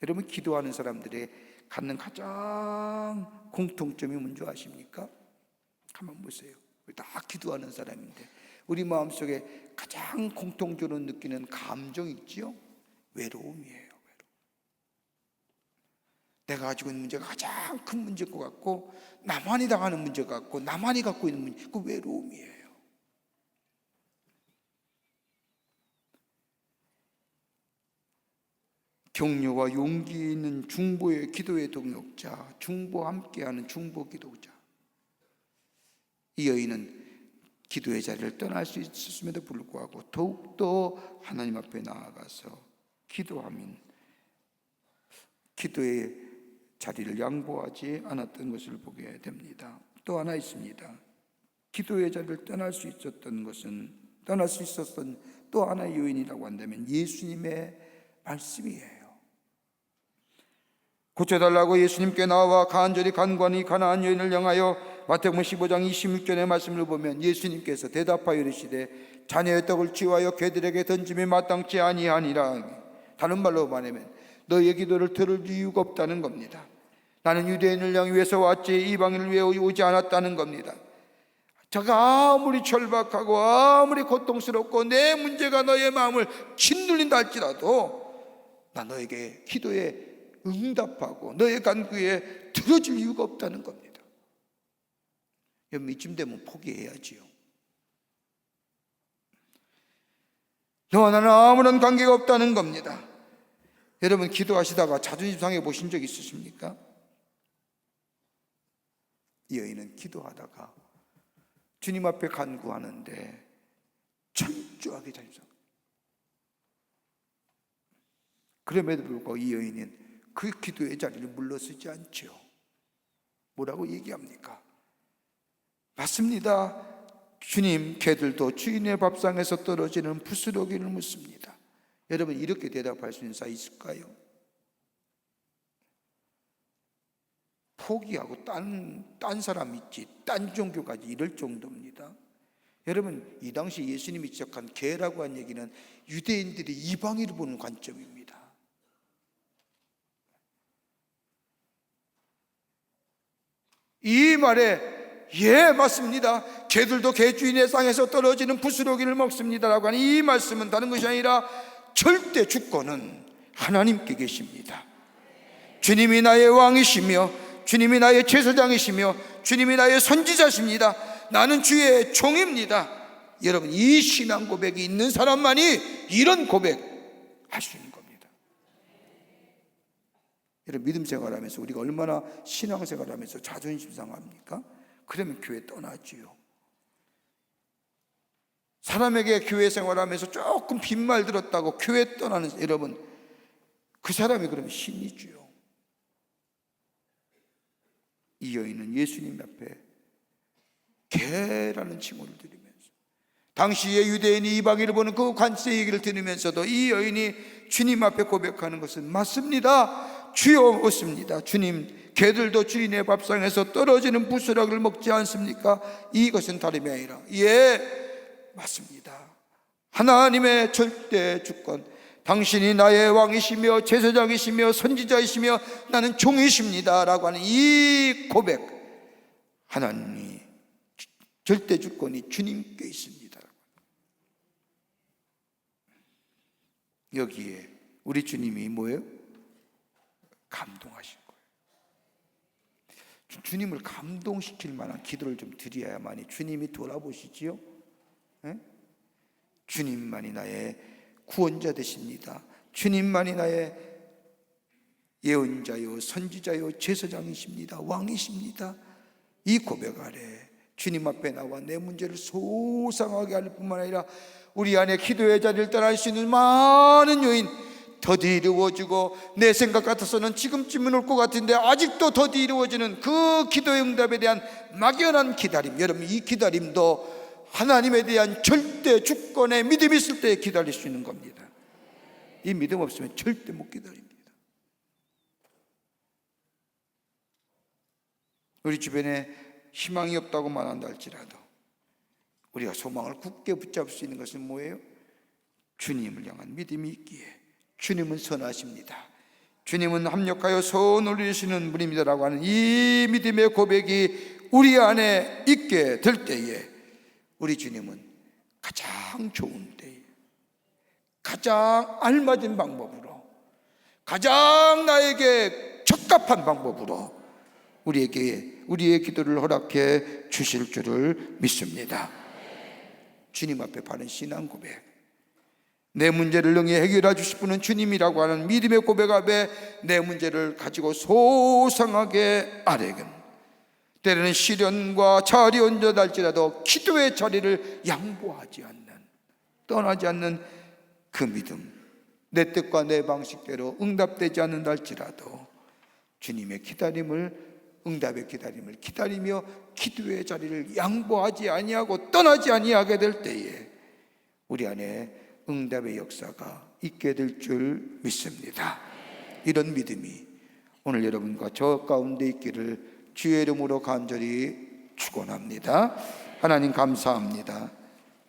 여러분, 기도하는 사람들의 갖는 가장 공통점이 뭔지 아십니까? 한번 보세요. 우리 다 기도하는 사람인데 우리 마음속에 가장 공통적으로 느끼는 감정이 있지요? 외로움이에요. 내가 가지고 있는 문제가 가장 큰 문제일 것 같고 나만이 당하는 문제 같고 나만이 갖고 있는 문제, 그 외로움이에요. 격려와 용기 있는 중보의 기도의 동력자, 중보 함께하는 중보 기도자. 이 여인은 기도의 자리를 떠날 수 있었음에도 불구하고 더욱더 하나님 앞에 나아가서 기도하면 기도의 자리를 양보하지 않았던 것을 보게 됩니다. 또 하나 있습니다. 기도의 자리를 떠날 수 있었던 또 하나의 요인이라고 한다면 예수님의 말씀이에요. 고쳐달라고 예수님께 나와 간절히 간구하니 가나안 여인을 향하여 마태복음 15장 26절의 말씀을 보면 예수님께서 대답하여 이르시되 자녀의 떡을 취하여 개들에게 던짐이 마땅치 아니하니라. 다른 말로 말하면 너의 기도를 들을 이유가 없다는 겁니다. 나는 유대인을 위해서 왔지 이방인을 위해 오지 않았다는 겁니다. 제가 아무리 절박하고 아무리 고통스럽고 내 문제가 너의 마음을 짓눌린다 할지라도 나 너에게 기도에 응답하고 너의 간구에 들어줄 이유가 없다는 겁니다. 여러분, 이쯤 되면 포기해야지요. 너와 나는 아무런 관계가 없다는 겁니다. 여러분, 기도하시다가 자존심 상해 보신 적 있으십니까? 이 여인은 기도하다가 주님 앞에 간구하는데 철저하게 자립상. 그럼에도 불구하고 이 여인은 그 기도의 자리를 물러서지 않죠. 뭐라고 얘기합니까? 맞습니다. 주님, 개들도 주인의 밥상에서 떨어지는 부스러기를 묻습니다. 여러분, 이렇게 대답할 수 있는 사람 있을까요? 포기하고 딴 사람 있지, 딴 종교까지 이럴 정도입니다. 여러분, 이 당시 예수님이 지적한 개라고 한 얘기는 유대인들이 이방인을 보는 관점입니다. 이 말에 예, 맞습니다. 개들도 개주인의 땅에서 떨어지는 부스러기를 먹습니다라고 하는 이 말씀은 다른 것이 아니라 절대 주권은 하나님께 계십니다. 주님이 나의 왕이시며 주님이 나의 제사장이시며 주님이 나의 선지자십니다. 나는 주의 종입니다. 여러분, 이 신앙 고백이 있는 사람만이 이런 고백 할 수 있는 겁니다. 여러분, 믿음 생활하면서 우리가 얼마나 신앙 생활하면서 자존심 상합니까? 그러면 교회 떠나지요. 사람에게 교회 생활하면서 조금 빈말 들었다고 교회 떠나는 여러분, 그 사람이 그러면 신이지요. 이 여인은 예수님 앞에 개라는 칭호를 드리면서, 당시의 유대인이 이방인을 보는 그 관세 얘기를 들으면서도 이 여인이 주님 앞에 고백하는 것은 맞습니다. 주여, 옳습니다. 주님, 개들도 주인의 밥상에서 떨어지는 부스러기를 먹지 않습니까? 이것은 다름이 아니라 예, 맞습니다. 하나님의 절대 주권, 당신이 나의 왕이시며 제사장이시며 선지자이시며 나는 종이십니다 라고 하는 이 고백, 하나님이 절대 주권이 주님께 있습니다. 여기에 우리 주님이 뭐예요? 감동하신 거예요. 주님을 감동시킬 만한 기도를 좀 드려야만이 주님이 돌아보시지요. 네? 주님만이 나의 구원자 되십니다. 주님만이 나의 예언자요 선지자요 제사장이십니다. 왕이십니다. 이 고백 아래 주님 앞에 나와 내 문제를 소상하게 할 뿐만 아니라 우리 안에 기도의 자리를 떠날 수 있는 많은 요인, 더디이루어지고 내 생각 같아서는 지금쯤은 올 것 같은데 아직도 더디이루어지는 그 기도의 응답에 대한 막연한 기다림, 여러분 이 기다림도 하나님에 대한 절대 주권의 믿음이 있을 때 기다릴 수 있는 겁니다. 이 믿음 없으면 절대 못 기다립니다. 우리 주변에 희망이 없다고 말한다 할지라도 우리가 소망을 굳게 붙잡을 수 있는 것은 뭐예요? 주님을 향한 믿음이 있기에 주님은 선하십니다. 주님은 합력하여 선을 이루시는 분입니다 라고 하는 이 믿음의 고백이 우리 안에 있게 될 때에 우리 주님은 가장 좋은 때에 가장 알맞은 방법으로 가장 나에게 적합한 방법으로 우리의 기도를 허락해 주실 줄을 믿습니다. 주님 앞에 바른 신앙 고백, 내 문제를 능히 해결해 주실 분은 주님이라고 하는 믿음의 고백 앞에 내 문제를 가지고 소상하게 아뢰긴, 때로는 시련과 자리 얹어달지라도 기도의 자리를 양보하지 않는, 떠나지 않는 그 믿음, 내 뜻과 내 방식대로 응답되지 않는다 할지라도 주님의 기다림을, 응답의 기다림을 기다리며 기도의 자리를 양보하지 아니하고 떠나지 아니하게 될 때에 우리 안에 응답의 역사가 있게 될 줄 믿습니다. 이런 믿음이 오늘 여러분과 저 가운데 있기를 주의 이름으로 간절히 축원합니다. 하나님 감사합니다.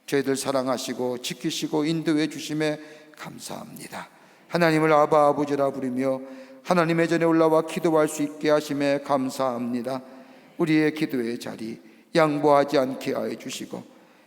저희들 사랑하시고 지키시고 인도해 주심에 감사합니다. 하나님을 아바 아버지라 부르며 하나님의 전에 올라와 기도할 수 있게 하심에 감사합니다. 우리의 기도의 자리 양보하지 않게 하여 주시고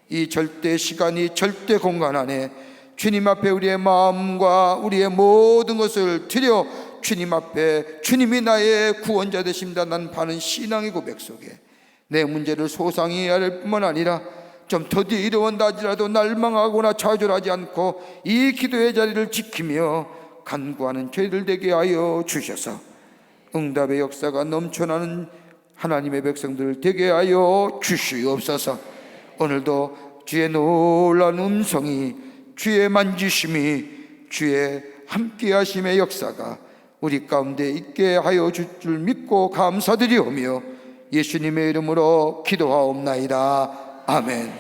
이 절대 시간이 절대 공간 안에 주님 앞에 우리의 마음과 우리의 모든 것을 드려 주님 앞에 주님이 나의 구원자 되십니다 난 바른 신앙의 고백 속에 내 문제를 소상히 할 뿐만 아니라 좀 더디 이루어온다 하지라도 날망하거나 좌절하지 않고 이 기도의 자리를 지키며 간구하는 저희들 되게 하여 주셔서 응답의 역사가 넘쳐나는 하나님의 백성들 되게 하여 주시옵소서. 오늘도 주의 놀라운 음성이, 주의 만지심이, 주의 함께하심의 역사가 우리 가운데 있게 하여 줄 줄 믿고 감사드리오며 예수님의 이름으로 기도하옵나이다. 아멘.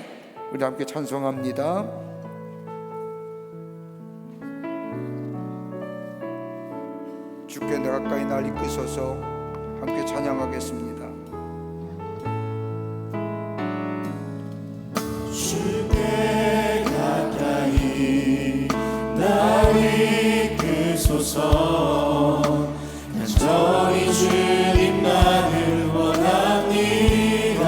우리 함께 찬송합니다. 주께 내 가까이 날 이끄소서. 함께 찬양하겠습니다. 주께 가까이 날 이끄소서. 간절히 주님만을 원합니다.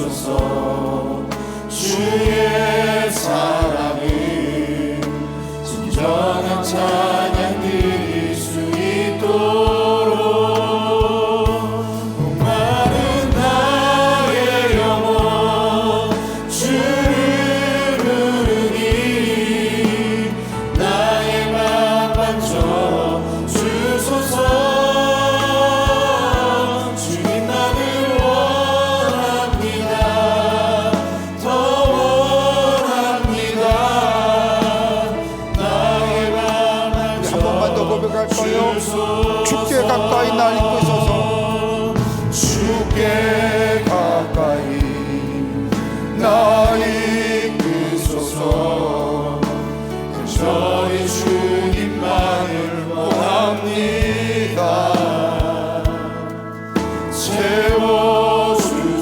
채워주소서. 주의 사랑을 진정한 찬양 드릴 수 있도록 목마른 나의 영혼 주를 부르니 나의 맘 만져 주소서. 주님만을 원합니다. 더 원합니다. 나의 맘 만져 한 번만 더 고백할까요? 주께 가까이 날 이끄소서. 주께 가까이 날 이끄소서. 간절히 주님만을 원합니다.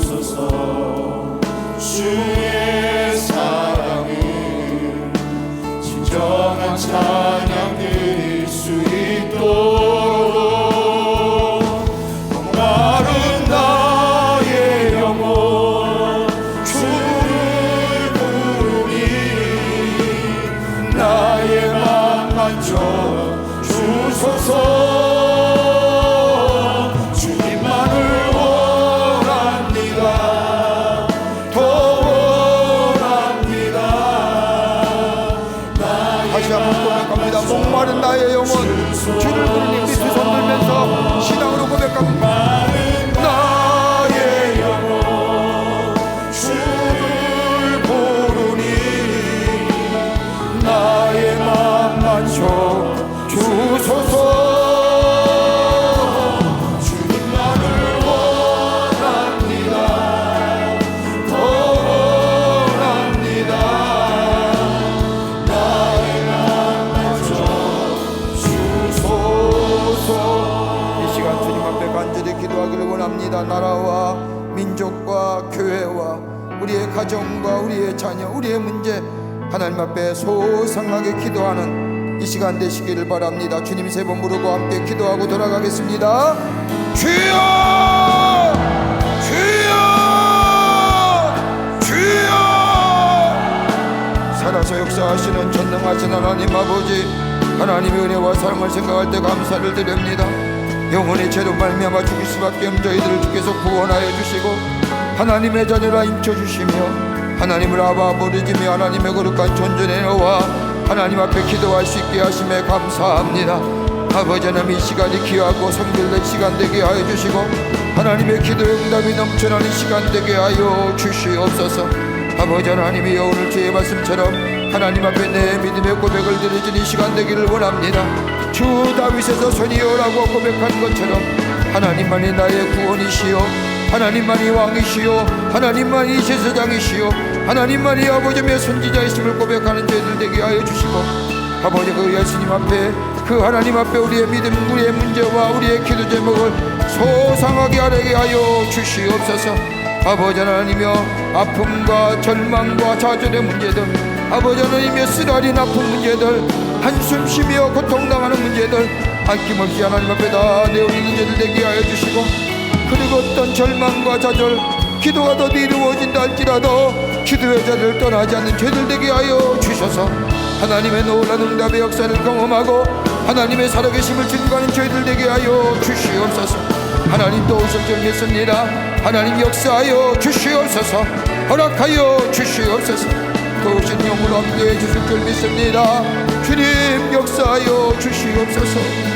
채워주소서. 주의 사랑을 진정한 찬양 드릴 수 있도록 목마른 나의 영혼 주를 부르니 나의 맘 만져 주소서. 주님만을 원합니다. 더 원합니다. 다시 한번 고백합니다. 목마른 나의 영혼 주를 부르니 우리 두 손 들면서 신앙으로 고백합니다. 나의 영혼 주를 부르니 나의 맘 만져 주소서. 주님만을 원합니다. 더 원합니다. 나의 맘 만져 주소서. 이 시간 주님 앞에 간절히 기도하기를 원합니다. 나라와 민족과 교회와 우리의 가정과 우리의 자녀, 우리의 문제 하나님 앞에 소상하게 기도하는 이 시간 되시기를 바랍니다. 주님 세 번 부르고 함께 기도하고 돌아가겠습니다. 주여! 주여! 주여! 살아서 역사하시는 전능하신 하나님 아버지, 하나님의 은혜와 사랑을 생각할 때 감사를 드립니다. 영혼의 죄로 말미암아 죽을 수밖에 없는 저희들을 주께서 구원하여 주시고 하나님의 자녀라 인쳐주시며 하나님을 아바 부르짖으며 하나님의 거룩한 존전에 넣어 하나님 앞에 기도할 수 있게 하심에 감사합니다. 아버지 하나님, 이 시간이 귀하고 성결된 시간 되게 하여 주시고 하나님의 기도의 응답이 넘쳐나는 시간 되게 하여 주시옵소서. 아버지 하나님이 오늘 주의 말씀처럼 하나님 앞에 내 믿음의 고백을 드려진 이 시간 되기를 원합니다. 주 다윗에서 선이여라고 고백한 것처럼 하나님만이 나의 구원이시요, 하나님만이 왕이시요, 하나님만이 제사장이시요, 하나님만이 아버지의 선지자이심을 고백하는 저희들 되게 하여 주시고 아버지 그 예수님 앞에, 그 하나님 앞에 우리의 믿음, 우리의 문제와 우리의 기도 제목을 소상하게 하게 하여 주시옵소서. 아버지 하나님이여, 아픔과 절망과 좌절의 문제들, 아버지 하나님이여 쓰라린 아픈 문제들, 한숨 쉬며 고통당하는 문제들 아낌없이 하나님 앞에 다 내어리는 저들 되게 하여 주시고, 그리고 어떤 절망과 좌절, 기도가 더 이루어진다 할지라도 기도의 자리를 떠나지 않는 죄들 되게 하여 주셔서 하나님의 놀라운 응답의 역사를 경험하고 하나님의 살아계심을 증거하는 저희들 되게 하여 주시옵소서. 하나님 또 오실 줄 믿습니다. 하나님 역사하여 주시옵소서. 허락하여 주시옵소서. 또 오신 영으로 함께해 주실 줄 믿습니다. 주님 역사하여 주시옵소서.